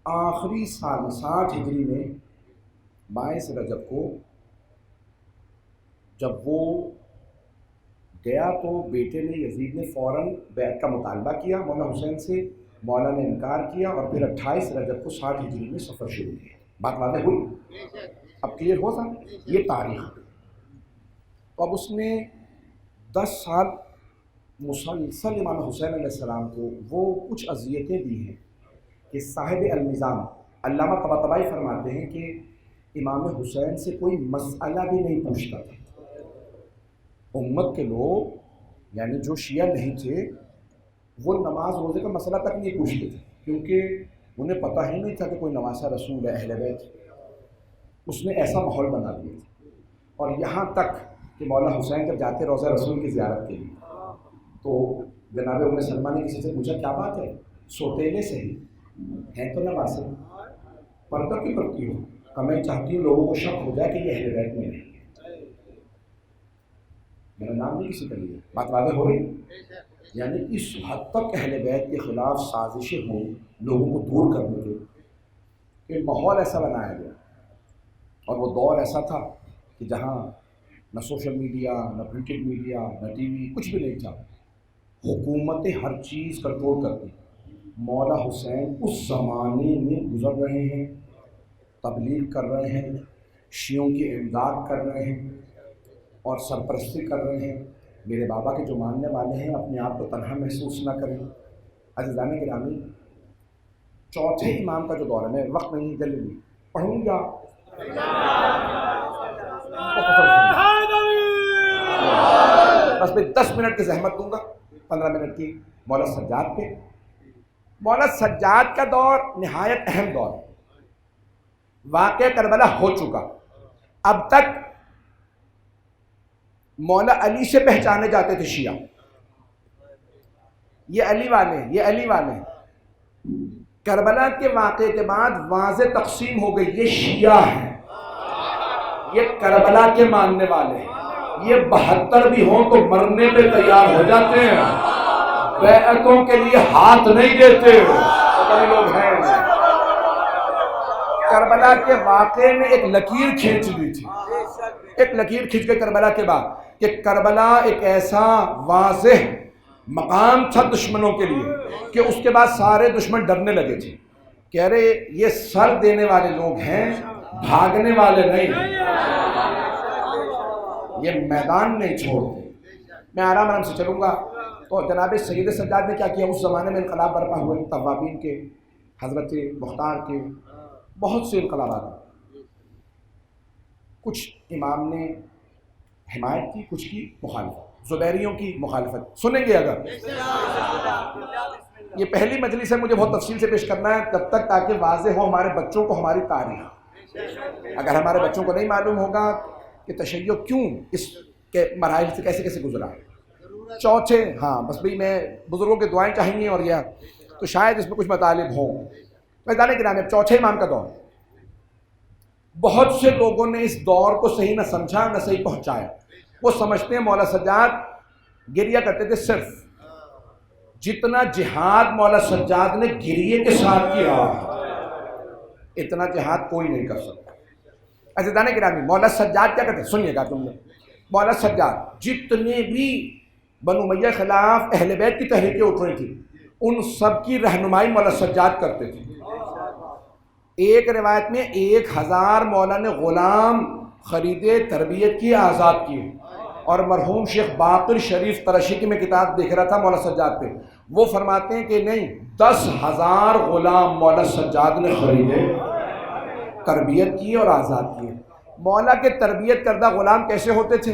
آخری سال 60 ہجری میں 22 رجب کو جب وہ گیا تو بیٹے نے یزید نے فوراً بیعت کا مطالبہ کیا مولا حسین سے، مولا نے انکار کیا، اور پھر 28 رجب کو 60 ہجری میں سفر شروع کیا۔ بات واضح ہوئی؟ اب کلیئر ہو سکتا یہ تاریخ۔ تو اب اس نے 10 سال مسلسل امام حسین علیہ السلام کو وہ کچھ اذیتیں دی ہیں کہ صاحب النظام علامہ طباطبائی فرماتے ہیں کہ امام حسین سے کوئی مسئلہ بھی نہیں پوچھتا تھا۔ امت کے لوگ یعنی جو شیعہ نہیں تھے وہ نماز روزے کا مسئلہ تک نہیں پوچھتے تھے، کیونکہ انہیں پتہ ہی نہیں تھا کہ کوئی نواسہ رسول ہے، اہل بیت۔ اس نے ایسا ماحول بنا دیا تھا، اور یہاں تک کہ مولا حسین جب جاتے روضہ رسول کی زیارت کے لیے تو جناب ام سلمہ نے کسی سے پوچھا کیا بات ہے، سوتیلے سے ہی ہیں تو نواسے؟ پردہ کیوں کرتی ہو؟ کہ میں چاہتی ہوں لوگوں کو شک ہو جائے کہ یہ اہل بیت میں نہیں ہے، میرا نام نہیں کسی کا لیا۔ بات واضح ہو رہی؟ یعنی اس حد تک اہل بیت کے خلاف سازشیں ہوں لوگوں کو دور کرنے کے کہ ماحول ایسا بنایا گیا، اور وہ دور ایسا تھا کہ جہاں نہ سوشل میڈیا، نہ پرنٹڈ میڈیا، نہ ٹی وی، کچھ بھی نہیں تھا، حکومتیں ہر چیز کنٹرول کرتی۔ مولا حسین اس زمانے میں گزر رہے ہیں، تبلیغ کر رہے ہیں، شیعوں کی امداد کر رہے ہیں اور سرپرستی کر رہے ہیں۔ میرے بابا کے جو ماننے والے ہیں اپنے آپ کو تنہا محسوس نہ کریں۔ عزیزان گرامی، چوتھے امام کا جو دور ہے، میں وقت نہیں جلدی پڑھوں گا، بس میں 10 منٹ کی زحمت دوں گا، 15 منٹ کی مولا سجاد پہ۔ مولا سجاد کا دور نہایت اہم دور ہے۔ واقعہ کربلا ہو چکا، اب تک مولا علی سے پہچانے جاتے تھے شیعہ، یہ علی والے ہیں، یہ علی والے ہیں۔ کربلا کے واقعے کے بعد واضح تقسیم ہو گئی، یہ شیعہ ہیں، یہ کربلا کے ماننے والے ہیں، یہ 72 بھی ہوں تو مرنے پہ تیار ہو جاتے ہیں، بیعتوں کے لیے ہاتھ نہیں دیتے، پتہ لوگ ہیں۔ کربلا کے واقعے میں ایک لکیر کھینچ دی تھی، ایک لکیر کھینچ کے کربلا کے بعد کہ کربلا ایک ایسا واضح مقام تھا دشمنوں کے لیے کہ اس کے بعد سارے دشمن ڈرنے لگے تھے، کہہ رہے یہ سر دینے والے لوگ ہیں، بھاگنے والے نہیں، یہ میدان نہیں چھوڑتے۔ میں آرام سے چلوں گا۔ تو جناب سید سجاد نے کیا کیا؟ اس زمانے میں انقلاب برپا ہوئے، توابین کے، حضرت مختار کے، بہت سے انقلابات۔ کچھ امام نے حمایت کی، کچھ کی مخالفت، زبیریوں کی مخالفت، سنیں گے اگر۔ یہ پہلی مجلس ہے، مجھے بہت تفصیل سے پیش کرنا ہے تب تک تاکہ واضح ہو ہمارے بچوں کو ہماری تاریخ۔ اگر ہمارے بچوں کو نہیں معلوم ہوگا کہ تشیع کیوں اس کے مراحل سے کیسے کیسے گزرا۔ چوتھے، ہاں بس بھئی میں بزرگوں کے دعائیں چاہیں گے اور یہ تو شاید اس میں کچھ مطالب ہوں۔ میدان گرامی، اب چوتھے امام کا دور، بہت سے لوگوں نے اس دور کو صحیح نہ سمجھا، نہ صحیح پہنچایا۔ وہ سمجھتے ہیں مولا سجاد گریہ کرتے تھے، صرف جتنا جہاد مولا سجاد نے گریے کے ساتھ کیا اتنا جہاد کوئی نہیں کر سکتا۔ عزیزان گرامی، مولا سجاد کیا کرتے؟ سنیے گا تم نے، مولا سجاد جتنے بھی بنو امیہ کے خلاف اہل بیت کی تحریکیں اٹھ رہی تھی ان سب کی رہنمائی مولا سجاد کرتے تھے۔ ایک روایت میں 1000 مولا نے غلام خریدے، تربیت کی، آزاد کیے، اور مرحوم شیخ باقر شریف ترشی کی میں کتاب دیکھ رہا تھا مولا سجاد پہ، وہ فرماتے ہیں کہ نہیں، 10,000 غلام مولا سجاد نے خریدے، تربیت کی اور آزاد کیے۔ مولا کے تربیت کردہ غلام کیسے ہوتے تھے؟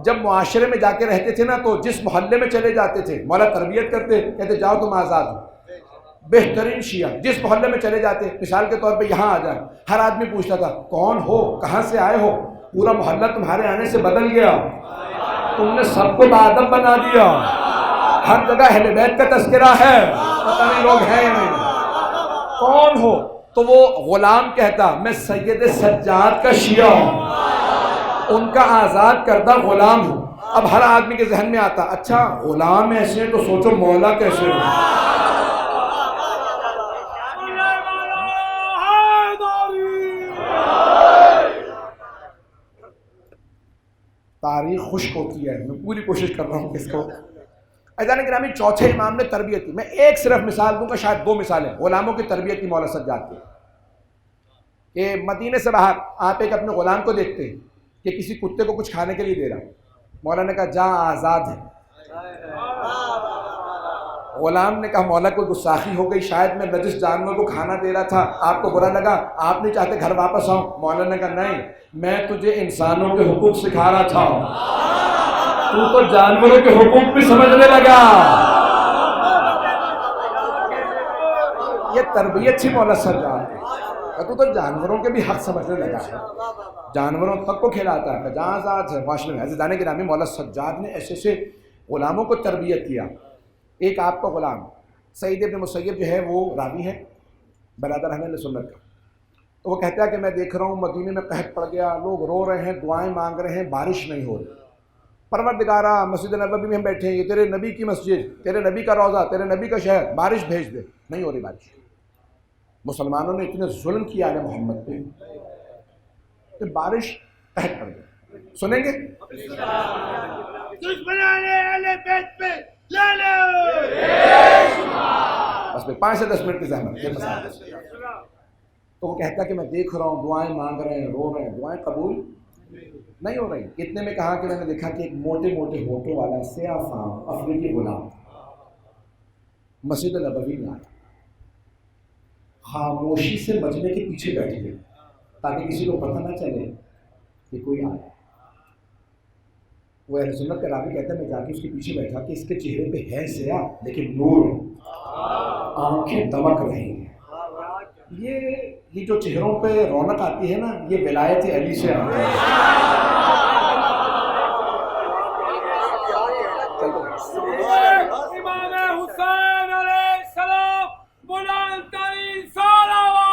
جب معاشرے میں جا کے رہتے تھے نا تو جس محلے میں چلے جاتے تھے مولا تربیت کرتے، کہتے جاؤ تم آزاد ہو۔ بہترین شیعہ جس محلے میں چلے جاتے، مثال کے طور پہ یہاں آ جائیں، ہر آدمی پوچھتا تھا کون ہو، کہاں سے آئے ہو، پورا محلہ تمہارے آنے سے بدل گیا، تم نے سب کو باادب بنا دیا، ہر جگہ اہل بیت کا تذکرہ ہے، پتہ نہیں لوگ ہیں یا نہیں، کون ہو؟ تو وہ غلام کہتا میں سید سجاد کا شیعہ ہوں، ان کا آزاد کردہ غلام ہوں۔ اب ہر آدمی کے ذہن میں آتا اچھا غلام ایسے ہیں تو سوچو مولا کیسے ہو۔ تاریخ خشک ہوتی ہے، میں پوری کوشش کر رہا ہوں کہ اس کو۔ عزیزان گرامی، چوتھے امام نے تربیت کی، میں ایک صرف مثال دوں گا، شاید 2 مثالیں غلاموں کی تربیت کی مولا سجاد کی۔ کہ مدینے سے باہر آپ ایک اپنے غلام کو دیکھتے ہیں کہ کسی کتے کو کچھ کھانے کے لیے دے رہا، مولا نے کہا جا آزاد ہے۔ غلام نے کہا مولا کوئی گستاخی ہو گئی، شاید میں نجس جانور کو کھانا دے رہا تھا، آپ کو برا لگا، آپ نہیں چاہتے گھر واپس آؤں؟ مولا نے کہا نہیں، میں تجھے انسانوں کے حقوق سکھا رہا تھا، تو تو جانوروں کے حقوق بھی سمجھنے لگا۔ یہ تربیت تھی مولا سجاد کی، تو تو جانوروں کے بھی حق سمجھنے لگا ہے، جانوروں تک کو کھلاتا ہے، جہاں آزاد ہے معاشرے میں۔ عزیزان گرامی، مولا سجاد نے ایسے سے غلاموں کو تربیت کیا۔ ایک آپ کا غلام سعید ابن مسیب جو ہے وہ راوی ہے برادر اہل سنت کا، تو وہ کہتا ہے کہ میں دیکھ رہا ہوں مدینے میں قحط پڑ گیا، لوگ رو رہے ہیں، دعائیں مانگ رہے ہیں، بارش نہیں ہو رہی۔ پروردگارا مسجد نبوی میں ہم بیٹھے ہیں، یہ تیرے نبی کی مسجد، تیرے نبی کا روضہ، تیرے نبی کا شہر، بارش بھیج دے۔ نہیں ہو رہی بارش۔ مسلمانوں نے اتنے ظلم کیا ہے محمد پہ کہ بارش قحط پڑ گئی۔ سنیں گے؟ دشمنان اہل بیت پہ لے لو۔ بس 5 سے 10 منٹ کی زحمت پھر مسائل۔ تو وہ کہتا ہے کہ میں دیکھ رہا ہوں دعائیں مانگ رہے ہیں، رو رہے ہیں، دعائیں قبول نہیں ہو رہی۔ اتنے میں کہا کہ میں نے دیکھا کہ ایک موٹے موٹے ہونٹوں والا سیاہ فام افریقی غلام مسجد نبوی میں آیا، خاموشی سے مجمع کے پیچھے بیٹھ گئے تاکہ کسی کو پتہ نہ چلے کہ کوئی آیا۔ وہ اہل سنت کا راوی کہتا ہے میں جا کے اس کے پیچھے بیٹھا کہ اس کے چہرے پہ ہے سیاہ لیکن نور ہے، آنکھیں دمک رہی ہیں۔ یہ جو چہروں پہ رونق آتی ہے نا، یہ ولایت علی سے آتی ہے۔ امام حسین علیہ السلام بلند ترین صلوات۔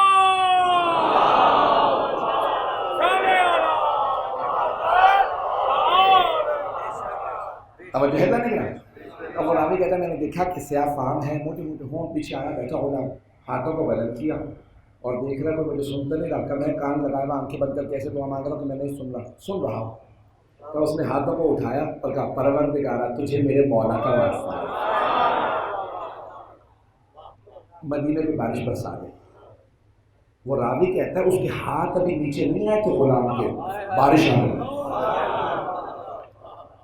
توجہ ہے نہیں کرا؟ اب وہ راوی کہتا ہے میں نے دیکھا کہ سیاہ فام ہے، موٹے موٹے ہونٹ، پیچھے آیا بیٹھا ہوگا، ہاتھوں کو بلند کیا اور دیکھ رہا ہے، مجھے سنتا نہیں رہا، میں کان لگایا ہوا آنکھیں بند کر کیسے دعا مانگ رہا ہوں کہ میں نہیں سن رہا ہوں۔ تو اس نے ہاتھوں کو اٹھایا اور کہا پروردگارا تجھے میرے مولا کا واسطہ مدینے میں بارش برسا دے۔ وہ راوی کہتا ہے اس کے ہاتھ ابھی نیچے نہیں آئے تو غلام کے بارش آ گئی۔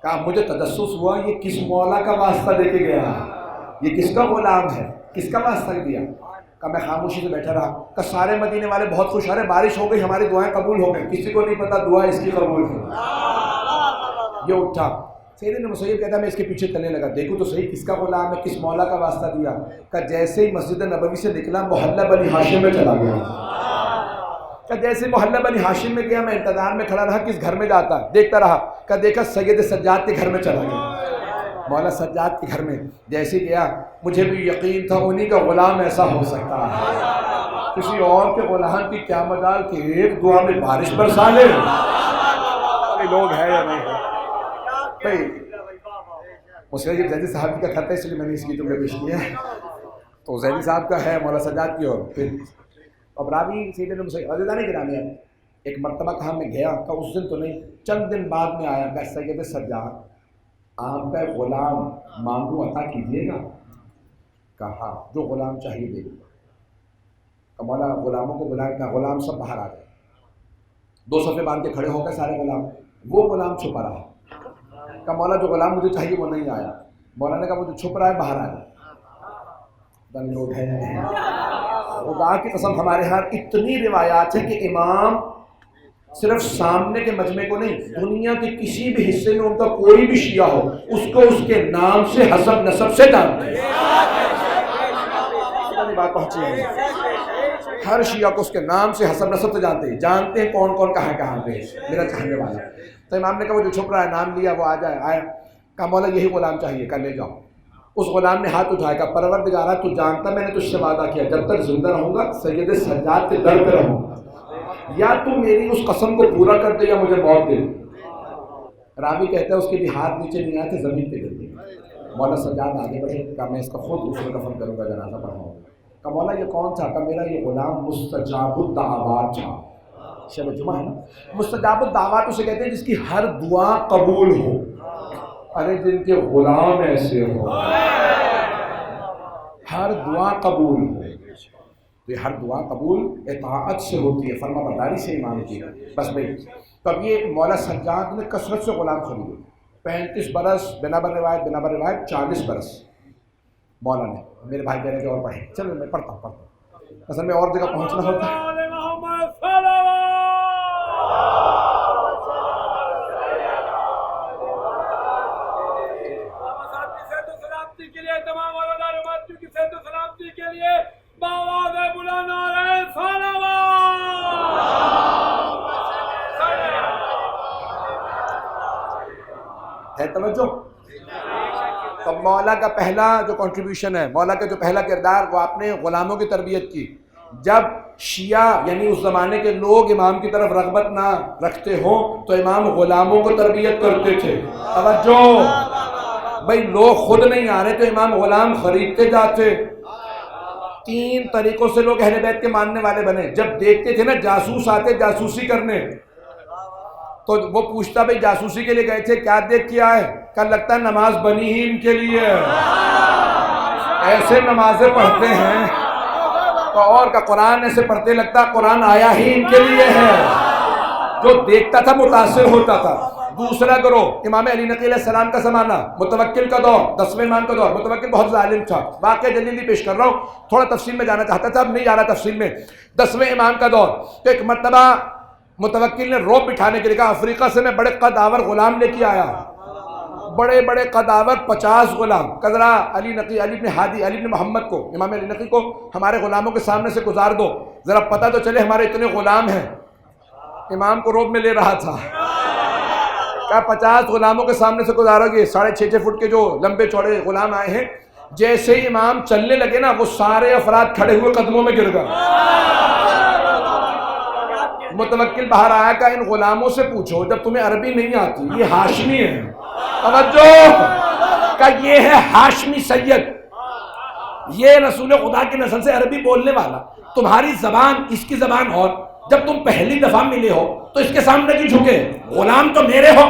کہا مجھے تجسس ہوا یہ کس مولا کا واسطہ دے کے گیا، یہ کس کا غلام ہے، کس کا واسطہ دیا؟ کہ میں خاموشی سے بیٹھا رہا کہ سارے مدینے والے بہت خوش ہو رہے، بارش ہو گئی، ہماری دعائیں قبول ہو گئی، کسی کو نہیں پتا دعا اس کی قبول ہے۔ یہ اٹھا، سیدنا مسیب کہتا ہے میں اس کے پیچھے چلنے لگا، دیکھو تو صحیح کس کا غلام ہے، کس مولا کا واسطہ دیا۔ کہ جیسے ہی مسجد نبوی سے نکلا محلہ بنی ہاشم میں چلا گیا۔ کہ جیسے محلہ بنی ہاشم میں گیا میں انتظار میں کھڑا رہا کس گھر میں جاتا، دیکھتا رہا کہ دیکھا سید سجاد کے گھر میں چلا گیا، مولا سجاد کے گھر میں جیسے گیا مجھے بھی یقین تھا انہی کا غلام ایسا ہو سکتا ہے، کسی اور کے غلام کی کیا مجال کہ ایک دعا میں بارش برسا لے۔ لوگ ہے یا نہیں ہے؟ مسئلہ زیدی صاحب کا کرتا ہے اس لیے میں نے اس کی جملے پیش کیا ہے، تو زیدی صاحب کا ہے مولا سجاد کی، اور پھر اب راوی سیدنا مسیب عزیزانی کے نام ہے۔ ایک مرتبہ کہا میں گیا کہ اس دن تو نہیں، چند دن بعد میں آیا کہ سید سجاد آپ کا غلام مانگو عطا کیجیے گا؟ کہا جو غلام چاہیے دے دوں گا۔ مولا غلاموں کو بلایا کہ غلام سب باہر آ گئے، 2 صفحے باندھ کے کھڑے ہو گئے سارے غلام، وہ غلام چھپا رہا کہ مولا جو غلام مجھے چاہیے وہ نہیں آیا۔ مولا نے کہا وہ جو چھپ رہا ہے باہر آ جائے۔ لوگ ہے خدا کی قسم ہمارے ہاں اتنی روایات ہے کہ امام صرف سامنے کے مجمع کو نہیں، دنیا کے کسی بھی حصے میں ان کا کوئی بھی شیعہ ہو اس کو اس کے نام سے حسب نسب سے جانتے ہیں۔ بات پہنچی ہے، ہر شیعہ کو اس کے نام سے حسب نسب سے جانتے ہیں کون کون کہاں پہ میرا چاہنے والا۔ تو امام نے کہا وہ جو چھپ رہا ہے نام لیا وہ آ جائے، آیا کہا مولا یہی غلام چاہیے، کہا لے جاؤ۔ اس غلام نے ہاتھ اٹھایا کہ پروردگارا تو جانتا میں نے تجھ سے وعدہ کیا جب تک زندہ رہوں گا سید سجاد کے در پہ رہوں گا، یا تو میری اس قسم کو پورا کر دے یا مجھے موت دے دے۔ راوی کہتا ہے اس کے بھی ہاتھ نیچے نہیں آئے تھے، زمین پہ گر گئے۔ مولا سجاد آگے بڑھے کہ میں اس کا خود دوسرے کفن کروں گا، جنازہ پڑھاؤں گا۔ کہ مولا یہ کون تھا؟ کہ میرا یہ غلام مستجاب الدعوات تھا۔ شب جمعہ ہے نا، مستجاب الدعوات اسے کہتے ہیں جس کی ہر دعا قبول ہو۔ ارے جن کے غلام ایسے ہو ہر دعا قبول ہو، تو یہ ہر دعا قبول اطاعت سے ہوتی ہے، فرما برداری سے ایمان کی۔ بس بھائی تو اب یہ مولا سجاد نے کثرت سے غلام خریدے، 35 برس بنا بر روایت 40 برس مولا نے۔ میرے بھائی کہہ رہے کہ اور پڑھیں، چلو میں پڑھتا ہوں، اصل میں اور جگہ پہنچنا ہوتا ہے۔ ہے توجہ؟ تو مولا کا پہلا جو کنٹریبیوشن ہے، مولا کا جو پہلا کردار وہ آپ نے غلاموں کی تربیت کی۔ جب شیعہ یعنی اس زمانے کے لوگ امام کی طرف رغبت نہ رکھتے ہوں تو امام غلاموں کو تربیت کرتے تھے. توجہ بھائی، لوگ خود نہیں آ رہے تو امام غلام خریدتے جاتے. 3 طریقوں سے لوگ اہل بیت کے ماننے والے بنے. جب دیکھتے تھے نا جاسوس آتے جاسوسی کرنے تو وہ پوچھتا بھائی جاسوسی کے لیے گئے تھے کیا دیکھ کے آئے؟ کل لگتا ہے نماز بنی ہی ان کے لیے، ایسے نمازیں پڑھتے ہیں تو اور کا قرآن ایسے پڑھتے لگتا قرآن آیا ہی ان کے لیے ہے. جو دیکھتا تھا متاثر ہوتا تھا. دوسرا گروہ امام علی نقی علیہ السلام کا زمانہ، متوکل کا دور، 10ویں امام کا دور. متوکل بہت ظالم تھا، واقعہ جلیلی پیش کر رہا ہوں، تھوڑا تفصیل میں جانا چاہتا تھا، اب نہیں جا رہا تفصیل میں. 10ویں امام کا دور. تو ایک مرتبہ متوکل نے روب بٹھانے کے لیے کہا افریقہ سے میں بڑے قدآور غلام لے کے آیا، بڑے بڑے قدآور 50 غلام. کذرا علی نقی، علی بن ہادی، علی بن محمد کو، امام علی نقی کو ہمارے غلاموں کے سامنے سے گزار دو، ذرا پتہ تو چلے ہمارے اتنے غلام ہیں. امام کو روب میں لے رہا تھا. کہا 50 غلاموں کے سامنے سے گزارو گے. 6.5 فٹ کے جو لمبے چوڑے غلام آئے ہیں. جیسے ہی امام چلنے لگے نا وہ سارے افراد کھڑے ہوئے قدموں میں گر گئے. متوکل باہر آیا کہ ان غلاموں سے پوچھو جب تمہیں عربی نہیں آتی، یہ ہاشمی ہے. توجہ، کہ یہ ہے ہاشمی سید، یہ رسول خدا کی نسل سے عربی بولنے والا. تمہاری زبان اس کی زبان، اور جب تم پہلی دفعہ ملے ہو تو اس کے سامنے کیوں جھکے؟ غلام تو میرے ہو،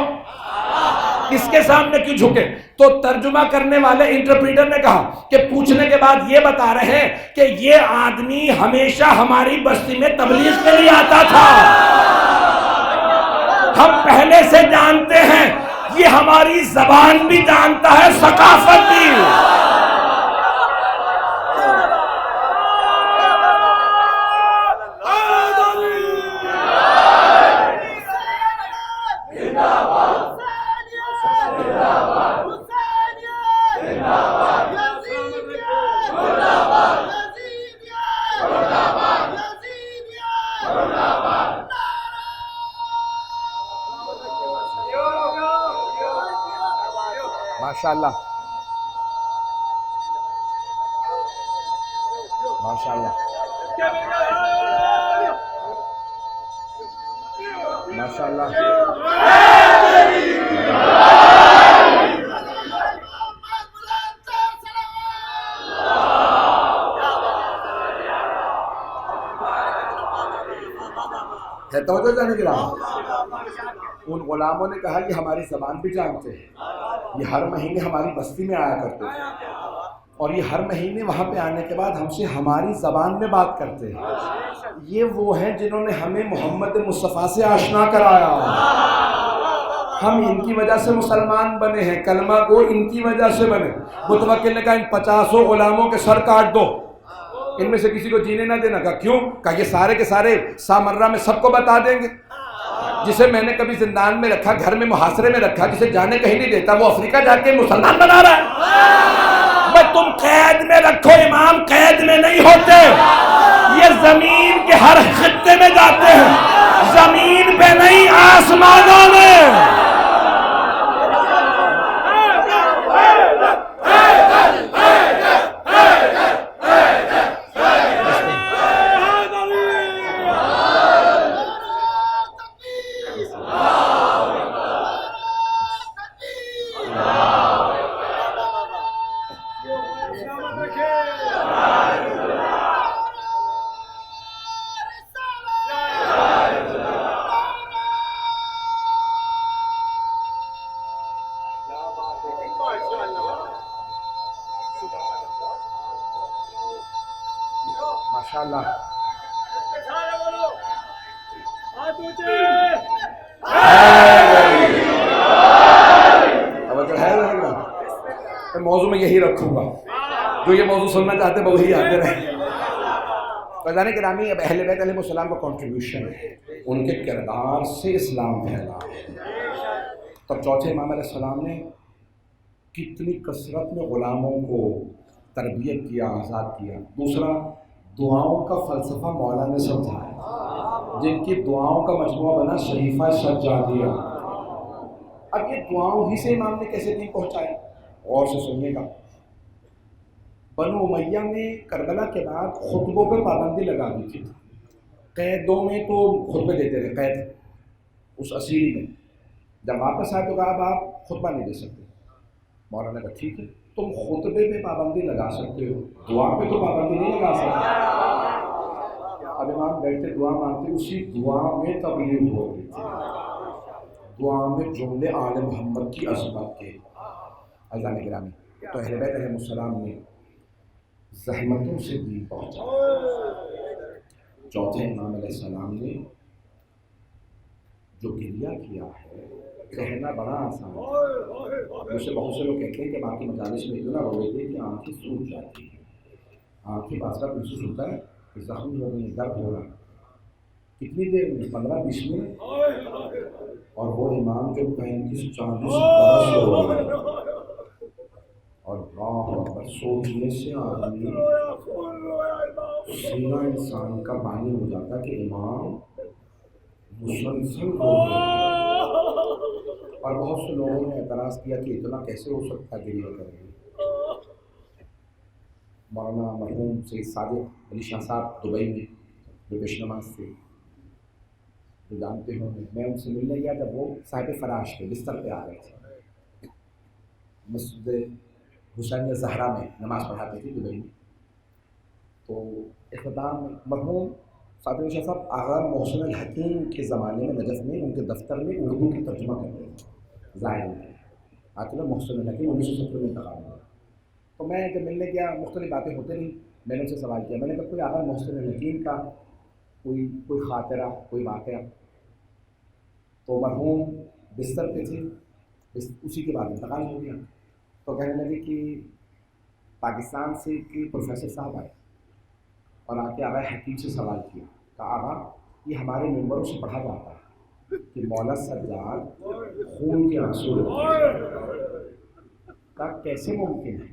اس کے سامنے کیوں جھکے؟ تو ترجمہ کرنے والے انٹرپریٹر نے کہا کہ پوچھنے کے بعد یہ بتا رہے ہیں کہ یہ آدمی ہمیشہ ہماری بستی میں تبلیغ کے لیے آتا تھا، ہم پہلے سے جانتے ہیں، یہ ہماری زبان بھی جانتا ہے، ثقافت بھی. ماشاءاللہ ماشاءاللہ ماشاءاللہ. ہے توجہ جانے کے رہا. ان غلاموں نے کہا یہ ہماری زبان بھی جانتے ہیں، یہ ہر مہینے ہماری بستی میں آیا کرتے تھے اور یہ ہر مہینے وہاں پہ آنے کے بعد ہم سے ہماری زبان میں بات کرتے ہیں. یہ وہ ہیں جنہوں نے ہمیں محمد مصطفیٰ سے آشنا کرایا، ہم ان کی وجہ سے مسلمان بنے ہیں، کلمہ کو ان کی وجہ سے بنے. متوکل نے کہا ان 50 غلاموں کے سر کاٹ دو، ان میں سے کسی کو جینے نہ دینا. کہا کیوں؟ کہا یہ سارے کے سارے سامرہ میں سب کو بتا دیں گے. جسے میں نے کبھی زندان میں رکھا، گھر میں محاصرے میں رکھا، جسے جانے کہیں نہیں دیتا، وہ افریقہ جا کے مسلمان بنا رہا ہے. بھائی تم قید میں رکھو، امام قید میں نہیں ہوتے، یہ زمین کے ہر خطے میں جاتے ہیں، زمین پہ نہیں آسمانوں میں. ماشاءاللہ موضوع میں یہی رکھوں گا، جو یہ موضوع سننا چاہتے ہیں وہی آتے رہے. فیضان گرامی، اب اہل بیت علیہ السلام کا کنٹریبیوشن ہے، ان کے کردار سے اسلام پھیلا. تب چوتھے امام علیہ السلام نے کتنی کثرت میں غلاموں کو تربیت کیا، آزاد کیا. دوسرا، دعاؤں کا فلسفہ مولا نے سمجھایا، جن کی دعاؤں کا مجموعہ بنا شریفہ سجادیہ. اب یہ دعاؤں ہی سے امام نے کیسے دین پہنچایا؟ اور سے سنیے گا. بنو امیہ نے کربلا کے بعد خطبوں پہ پابندی لگا دی تھی. قیدوں میں تو خطبے دیتے رہے، قید اس اسیری میں، جب واپس آئے تو کہا اب آپ خطبہ نہیں دے سکتے۔ مولانا نے کہا ٹھیک ہے، تم خطبے پہ پابندی لگا سکتے ہو، دعا پہ تو پابندی نہیں لگا سکتے۔ اب امام بیٹھتے دعا مانگتے، اسی دعا میں تبلیغ ہو رہی تھی، دعا میں جملے آل محمد کی عظمت کے۔ عزیزان گرامی، تو اہل بیت علیہ السلام نے زحمتوں سے دین پہنچا۔ چوتھے امام علیہ السلام نے جو گریہ کیا ہے، کہنا بڑا آسان ہے، مجھ سے بہت سے لوگ کہتے ہیں کہ باقی مجالس میں اتنا روئے تھے کہ آنکھیں سوکھ جاتی ہیں، آنکھیں بعض کا محسوس ہوتا ہے کہ زخم ہو گئی، درد ہو رہا۔ کتنی دیر میں؟ 15-20 منٹ، اور وہ امام جو 35-40 برس ہو گئے، اور اللہ اکبر، سوچنے سے آدمی سینہ انسان کا پانی ہو جاتا کہ امام مسلسل رو رہے۔ اور بہت سے لوگوں نے اعتراض کیا کہ اتنا کیسے ہو سکتا ہے گریہ کریں۔ مولانا مرحوم سید صادق علی شاہ صاحب دبئی میں جو پیش نماز سے جو جانتے ہوں، میں ان سے ملنے گیا جب وہ صاحب فراش تھے، بستر پہ آ گئے تھے، مسجد حسینیہ زہرا میں نماز پڑھاتے تھے دبئی میں۔ تو اختتام میں مرحوم صادق علی شاہ صاحب آغا محسن الحکیم کے زمانے میں نجف میں ان کے دفتر میں اردو کی ترجمہ کرتے تھے، ظاہر ہے عاقلہ محسن الحکیم 1970 میں انتقال ہوا۔ تو میں جب ملنے گیا، مختلف باتیں ہوتے رہی، میں نے ان سے سوال کیا، میں نے کہا کوئی آغا محسن الحکیم کا کوئی خاطرہ، کوئی واقعہ؟ تو مرحوم بستر پہ تھے، اسی کے بعد انتقال ہو گیا۔ تو کہنے لگے کہ پاکستان سے کہ پروفیسر صاحب آئے اور آ کے آغا حکیم سے سوال کیا، کہا آغا یہ ہمارے ممبروں سے پڑھا جاتا ہے کہ مولا سجاد خون کے آنسو روتے ہیں، کہا کیسے ممکن ہے؟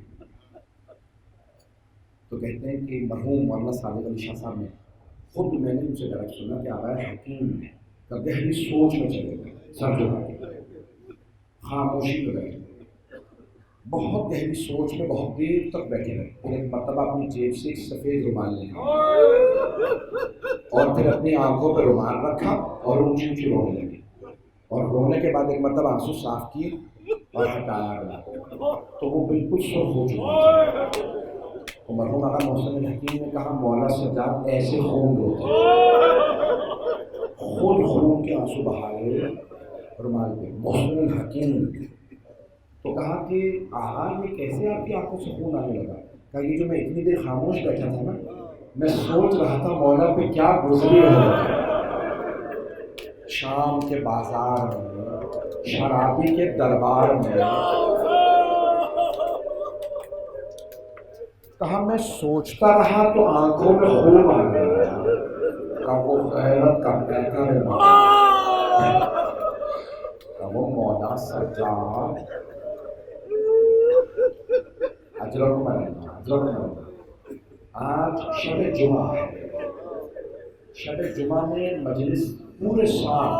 تو کہتے ہیں کہ مرحوم مولانا صادق علی شاہ صاحب نے خود، میں نے ان سے ڈائریکٹ سنا کہ آغا حکیم کا گہری سوچ میں چلے گئے، سر جھکا کے خاموشی میں بیٹھے، بہت گہری سوچ میں بہت دیر تک بیٹھے رہے، پھر ایک مرتبہ اپنی جیب سے ایک سفید رومال نکالا اور پھر اپنی آنکھوں پہ رومال رکھا اور اونچی اونچی رونے لگے، اور رونے کے بعد ایک مرتبہ آنسو صاف کیے اور ہٹایا گیا، تو وہ بالکل سرخ ہو چکا تھا۔ تو مرحوم آغا محسن الحکیم نے کہا مولا سجاد ایسے خون روتے، خود خون کے آنسو بہائے رومال پہ، محسن الحکیم۔ تو کہا کہ آغا یہ کیسے آپ کی آنکھوں سے خون آنے لگا؟ کہا یہ جو میں اتنی دیر خاموش بیٹھا تھا نا، میں سوچ رہا تھا مولا پہ کیا گزری ہے۔ شام کے بازار میں، شرابی کے دربار میں، کہا میں سوچتا رہا تو آنکھوں میں خون آ گیا، کہا وہ غیرت کا پیکر ہے، کہا وہ مولا سجاد آج شب جمعہ ہے، شب جمعہ میں مجلس پورے سال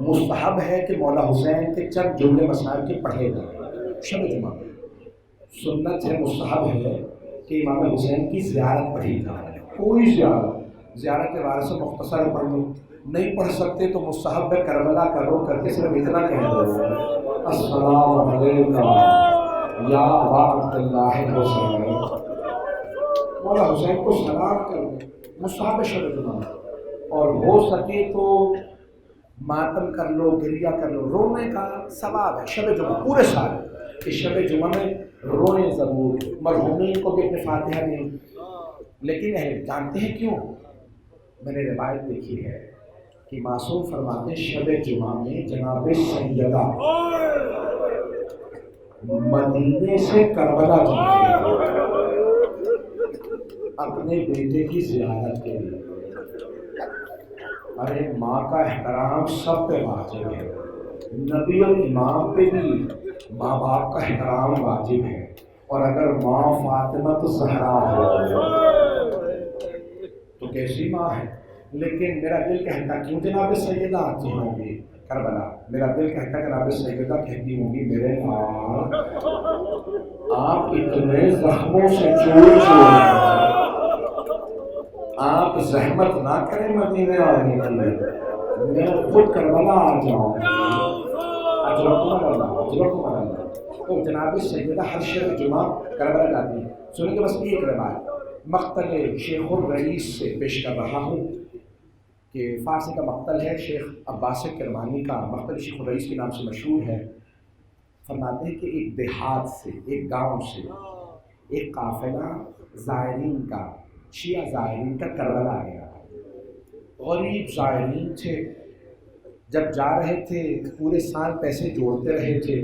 مستحب ہے کہ مولا حسین کے چند جملے مسائل کے پڑھے جائیں، شب جمعہ میں سنت ہے، مستحب ہے کہ امام حسین کی زیارت پڑھی جائے، کوئی زیارت کے بارے سے مختصر پڑھ لو، نہیں پڑھ سکتے تو مستحب ہے کربلا کرو کر کے صرف اتنا کہہ دو السلام علیکم یا ابا عبداللہ حسین، مولا حسین کو سلام کر دیں، مستحب شب جمعہ، اور ہو سکے تو ماتم کر لو، گریہ کر لو، رونے کا ثواب ہے شب جمعہ پورے سال، اس شب جمعہ میں روئیں ضرور، مرحومین کو بھی اپنے فاتحہ دیں، لیکن جانتے ہیں کیوں؟ میں نے روایت دیکھی ہے کہ معصوم فرماتے شب جمعہ میں جناب سیدہ مدینے سے کربلا جاتے ہیں اپنے بیٹے کی زیارت کے لیے۔ ارے ماں کا احترام سب پہ واجب ہے، نبی اور امام پہ بھی ماں باپ کا احترام واجب ہے، اور اگر ماں فاطمہ زہرا ہو تو کیسی ماں ہے؟ لیکن میرا دل کہتا کیوں جناب سیدہ آتی ہوں گی کربلا، میرا دل کہتا کہ جناب سیدہ کہتی ہوں گی میرے ماں آپ اتنے زخموں سے چور آپ زحمت نہ کریں مدینے آنے کے لیے، میں خود کربلا آ جاؤں، اجرکم اللہ، اجرکم اللہ۔ تو جناب سیدہ ہر شب جمعہ کربلا جاتی ہے۔ سنیں کہ بس ایک روایت مقتل شیخ الرئیس سے پیش کر رہا ہوں کہ فارسی کا مقتل ہے، شیخ عباس کرمانی کا مقتل شیخ الرئیس کے نام سے مشہور ہے۔ فرماتے ہیں کہ ایک دیہات سے، ایک گاؤں سے ایک قافلہ زائرین کا، شیعہ زائرین کا کربلا گیا۔ غریب زائرین تھے، جب جا رہے تھے پورے سال پیسے جوڑتے رہے تھے،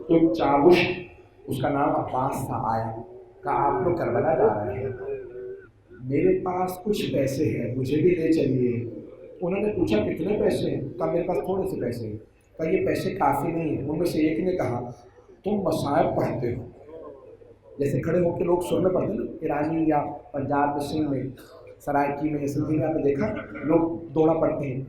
تو ایک چاوش، اس کا نام عباس تھا، آیا کہ آپ لوگ کربلا جا رہے ہیں، میرے پاس کچھ پیسے ہیں، مجھے بھی لے چلیے۔ انہوں نے پوچھا کتنے پیسے ہیں؟ کہا میرے پاس تھوڑے سے پیسے ہیں۔ کہا یہ پیسے کافی نہیں ہیں۔ ان میں سے ایک نے کہا تم مصائب پڑھتے ہو، جیسے کھڑے ہو کے لوگ سر میں پڑھتے ہیں نا، ایرانی یا پنجاب میں، سندھ میں، سرائکی میں، سندھی میں آپ نے دیکھا لوگ دوڑا پڑھتے ہیں،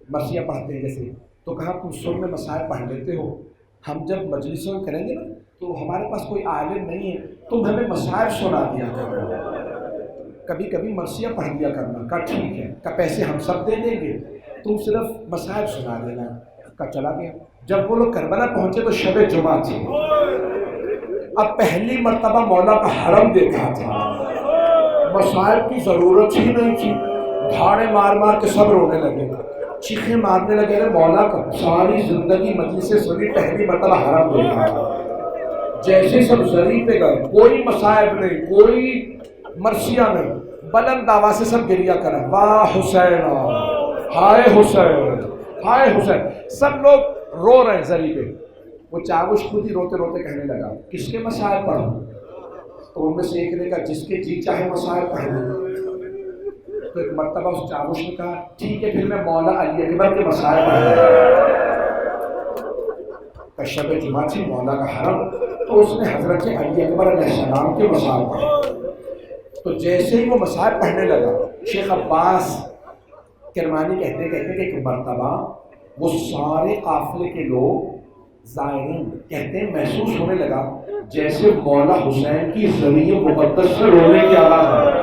مرثیہ پڑھتے ہیں جیسے، تو کہا تم سر میں مصائب پڑھ لیتے ہو، ہم جب مجلسوں میں کریں گے نا تو ہمارے پاس کوئی عالم نہیں ہے، تم ہمیں مصائب سنا دیا کرنا، کبھی کبھی مرثیہ پڑھ دیا کرنا۔ کہا ٹھیک ہے، کہ پیسے ہم سب دے دیں گے، تم صرف مصائب سنا دینا۔ کا چلا گیا۔ جب وہ لوگ کربلا پہنچے تو شب جمعہ تھی، اب پہلی مرتبہ مولا کا حرم دیکھا تھا، مصائب کی ضرورت ہی نہیں تھی، دھاڑے مار مار کے سب رونے لگے، چیخیں مارنے لگے، مولا کا ساری زندگی مجلس سے سنی، پہلی مرتبہ حرم دیکھا۔ جیسے سب زری پہ گئے، کوئی مصائب نہیں، کوئی مرثیہ نہیں، بلند آواز سے سب گریہ کرا، واہ حسین، ہائے حسین، ہائے حسین، سب لوگ رو رہے ہیں زری پہ۔ وہ چاوش خود ہی روتے روتے کہنے لگا کس کے مصائب پڑھوں؟ تو ان میں سے ایک نے کہا جس کے جی چاہے مصائب پڑھ لیں۔ تو ایک مرتبہ اس چاوش نے کہا ٹھیک ہے پھر میں مولا علی اکبر کے مصائب پڑھ لوں۔ شب جمعہ تھی، مولا کا حرم، تو اس نے حضرت علی اکبر علیہ السلام کے مصائب پڑھے۔ تو جیسے ہی وہ مصائب پڑھنے لگا، شیخ عباس کرمانی کہتے کہ ایک مرتبہ وہ سارے قافلے کے لوگ زائرین کہتے ہیں محسوس ہونے لگا جیسے مولا حسین کی ذریعہ مقدس سے رونے کی آواز آ رہی،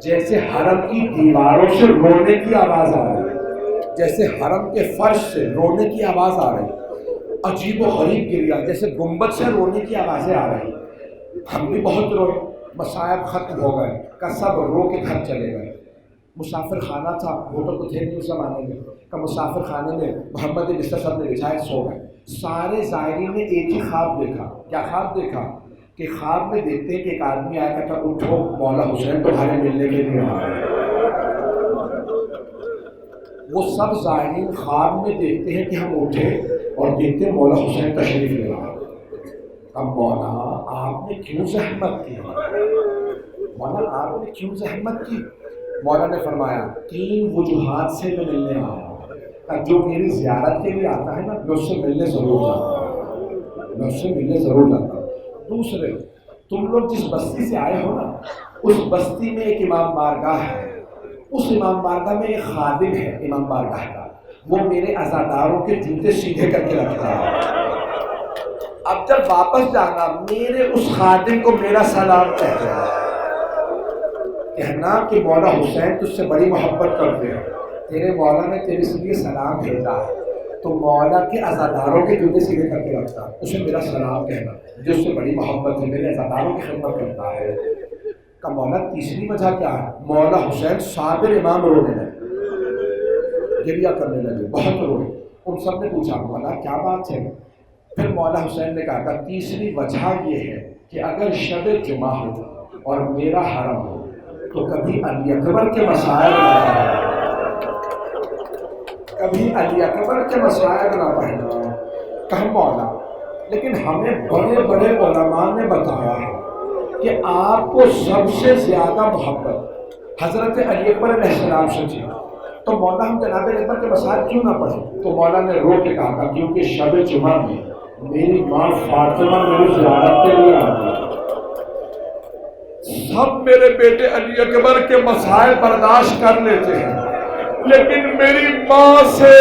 جیسے حرم کی دیواروں سے رونے کی آواز آ رہی، جیسے حرم کے فرش سے رونے کی آواز آ رہی، عجیب و غریب گریا، جیسے گنبد سے رونے کی آوازیں آ رہی۔ ہم بھی بہت روئے، مصائب ختم ہو گئے، کہ سب رو کے گھر چلے گئے۔ مسافر خانہ تھا، ہوٹل تو تھے نہیں اس زمانے میں، کہ مسافر خانے میں محمد بستر صاحب نے بچھائے، سو گئے۔ سارے زائرین نے ایک ہی خواب دیکھا۔ کیا خواب دیکھا؟ کہ خواب میں دیکھتے ہیں کہ ایک آدمی آیا کہتا اٹھو مولا حسین تمہارے ملنے کے لیے آئے۔ وہ سب زائرین خواب میں دیکھتے ہیں کہ ہم اٹھے اور دیکھتے ہیں مولا حسین تشریف لے آئے۔ اب مولا آپ نے کیوں زحمت کی؟ مولا آپ نے کیوں زحمت کی؟ مولا نے فرمایا 3 وجوہات سے میں ملنے آیا ہوں، جو میری زیارت کے لیے آتا ہے نا میں اس سے ملنے ضرور جاتا ہوں، میں اس سے ملنے ضرور جاتا ہوں۔ دوسرے، تم لوگ جس بستی سے آئے ہو نا اس بستی میں ایک امام بارگاہ ہے، اس امام بارگاہ میں ایک خادم ہے امام بارگاہ کا، وہ میرے عزاداروں کے جوتے سیدھے کر کے رکھتا ہے۔ اب جب واپس جانا میرے اس خادم کو میرا سلام کہنا کہ مولا حسین تجھ سے بڑی محبت کرتے ہیں، تیرے مولا نے تیرے سے لیے سلام بھیجا ہے، تو مولا کے عزاداروں کے جوتے سیدھے کر کے رکھتا ہے، اسے میرا سلام کہنا، جس سے بڑی محبت ہے، میرے عزاداروں کی خدمت کرتا ہے۔ کہ مولا تیسری وجہ کیا ہے؟ مولا حسین صابر امام رونے لگے، گریہ کرنے لگے، بہت روئے۔ ان سب نے پوچھا مولا کیا بات ہے؟ پھر مولا حسین نے کہا کہ تیسری وجہ یہ ہے کہ اگر شب جمعہ ہو اور میرا حرم ہو تو کبھی علی اکبر کے مصائب نہ پڑھنا، کبھی علی اکبر کے مصائب نہ پڑھنا۔ کہا مولا لیکن ہمیں بڑے بڑے علماء نے بتایا ہے کہ آپ کو سب سے زیادہ محبت حضرت علی اکبر علیہ السلام سے تھی، تو مولا ہم جناب علی اکبر کے مصائب کیوں نہ پڑھیں؟ تو مولا نے رو کے کہا تھا کیونکہ شب جمعہ میں میری ماں فاطمہ میری زیارت کے لیے آتی ہے، سب میرے بیٹے علی اکبر کے مسائل برداشت کر لیتے ہیں لیکن میری ماں سے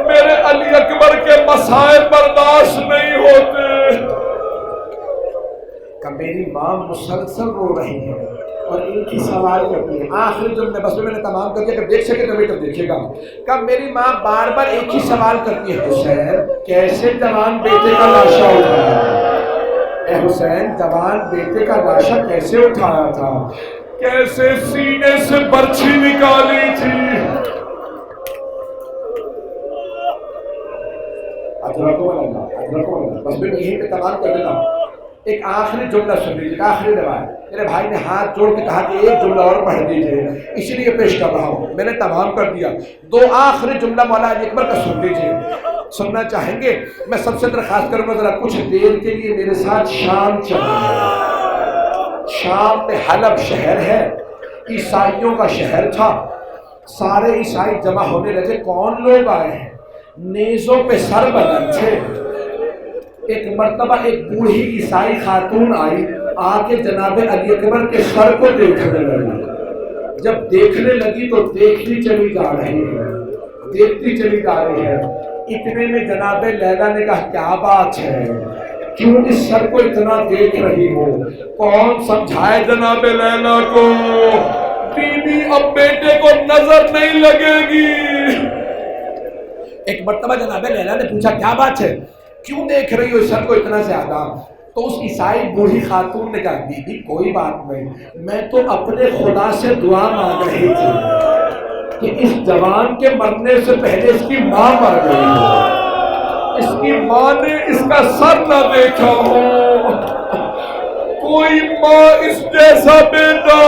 میرے علی اکبر کے مسائل برداشت نہیں ہوتے۔ کہ میری ماں مسلسل رو رہی ہے اور ان کی سوال کرتی ہے. آخری جملے بس میں نے تمام کر دیا کہ دیکھ سکے تو بیٹا دیکھے گا. کہ میری ماں بار بار ایک ہی سوال کرتی ہے, حسین کیسے جوان بیٹے کا لاشا اٹھایا؟ اے حسین جوان بیٹے کا لاشا کیسے اٹھایا تھا؟ کیسے سینے سے برچھی نکالی تھی؟ بس میں یہیں پہ تمام کر دیتا ہوں. ایک آخری جملہ سن لیجیے, ایک آخری روایت. میرے بھائی نے ہاتھ جوڑ کے کہا کہ ایک جملہ اور پڑھ دیجیے, اسی لیے پیش کر رہا ہوں. میں نے تمام کر دیا. دو آخری جملہ مولا علی اکبر کا سن لیجیے. سننا چاہیں گے؟ میں سب سے درخواست کروں گا ذرا کچھ دیر کے لیے میرے ساتھ شام چلیں. شام میں حلب شہر ہے, عیسائیوں کا شہر تھا. سارے عیسائی جمع ہونے لگے. کون لوگ آئے ہیں؟ نیزوں پہ سر بلند تھے. ایک مرتبہ ایک بوڑھی عیسائی خاتون آئی, آ کے جناب علی اکبر کے سر کو دیکھنے لگی. جب دیکھنے لگی تو دیکھتی چلی جا رہی ہے, دیکھتی چلی جا رہی ہے. اتنے میں جناب لیلا نے کہا کیا بات ہے, کیوں اس سر کو اتنا دیکھ رہی ہو؟ کون سمجھائے جناب لیلا کو, بیوی اب بیٹے کو نظر نہیں لگے گی. ایک مرتبہ جناب لیلا نے پوچھا کیا بات ہے, کیوں دیکھ رہی ہو اس سر کو اتنا زیادہ؟ تو اس عیسائی بوڑھی خاتون نے کہا بی بی کوئی بات نہیں, میں تو اپنے خدا سے دعا مانگ رہی تھی کہ اس جوان کے مرنے سے پہلے اس کی ماں مر گئی ہو, اس کی ماں نے اس کا سر نہ دیکھا ہو. کوئی ماں اس جیسا بیٹا.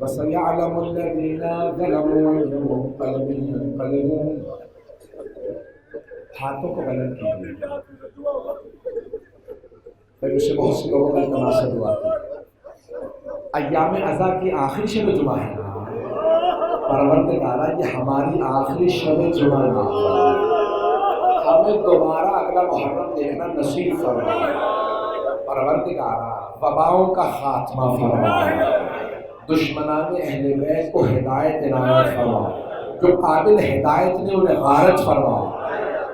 وَسَيَعْلَمُ الَّذِينَ ظَلَمُوا أَيُّ مُنقَلَبٍ يَنقَلِبُونَ. ہاتھوں کو بلند کیجیے. میں مجھ سے بہت سے لوگوں کا تناسب ہوا تھا. ایام عزا کی آخری شب جمعہ ہے نا, پروردگارا یہ ہماری آخری شب جمعہ نہ ہو, ہمیں دوبارہ اگلا محرم دیکھنا نصیب فرما. پروردگارا وباؤں کا خاتمہ فرما, دشمنان اہل بیت کو ہدایت عنایت فرما, جو قابل ہدایت نے انہیں غارت فرما.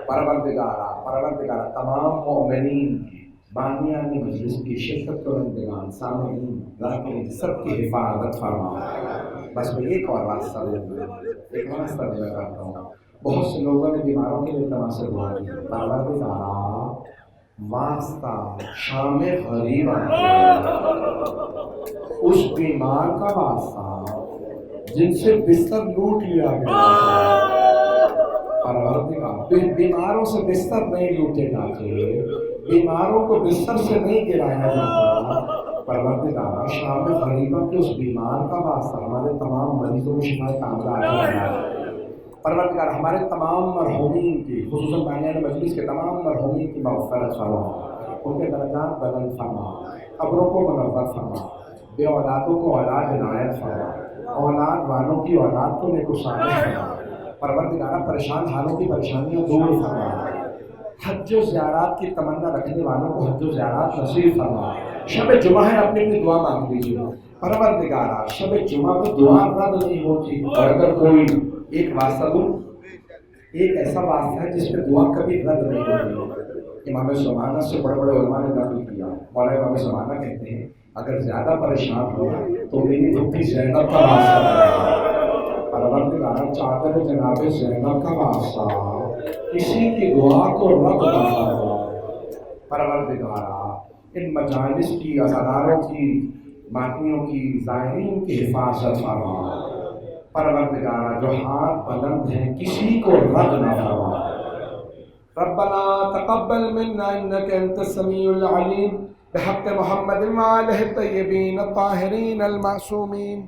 پروردگارا تمام مومنین کی, بانیان مجلس کی, شرکت کنندگان, سامعین, راکعین سب کی حفاظت فرما. بس میں ایک اور واسطہ میں کرتا ہوں. بہت سے لوگوں نے بیماروں کے لیے تناسب ہوا ہے. پروردگارا واسطہ شام غریب اس بیمار کا واسطہ جن سے بستر لوٹ لیا گیا. پروردگار بیماروں سے بستر نہیں لوٹے جاتے, بیماروں کو بستر سے نہیں گرایا جاتا. پروردگار شام غریبہ کے اس بیمار کا واسطہ ہمارے تمام مریضوں کو شفا کاملہ عطا. پروردگار ہمارے تمام مرحومین کی, خصوصاً بانیان مجلس کے تمام مرحومین کی مغفرت فرما, ان کے درجات بلند فرما, قبروں کو منور فرما, بے اولادوں کو اولاد عنایت فرما, اولاد والوں کی اولاد کو نیک و صالح فرما. پروردگار پریشان حالوں کی پریشانیاں دور فرما. حج و زیارات کی تمنا رکھنے والوں کو حج و زیارات نصیب فرما. شب جمعہ ہے, اپنی اپنی دعا مانگ لیجیے. پروردگارا شب جمعہ کو دعا رد نہیں ہوتی, اور اگر کوئی ایک واسطہ دوں, ایک ایسا واسطہ ہے جس پہ دعا کبھی رد نہیں ہوتی. امام سمانہ سے بڑے بڑے علماء نے نقل کیا. مولانا امام سمانہ کہتے ہیں اگر زیادہ پریشان ہو تو میری دھوپی زینب کا واسطہ ہے. پروردگارا چادر جناب زینب کا واسطہ کسی کی دعا کو رد نہ فرما. پروردگارا ان مجالس کی, ازاداروں کی, باطنیوں کی, ظاہرین کی حفاظت فرما. پروردگارا جو ہاتھ بلند ہیں کسی کو رد نہ فرما. ربنا تقبل منا انك انت السميع العليم بحق محمد وآله الطيبين الطاهرين المعصومين.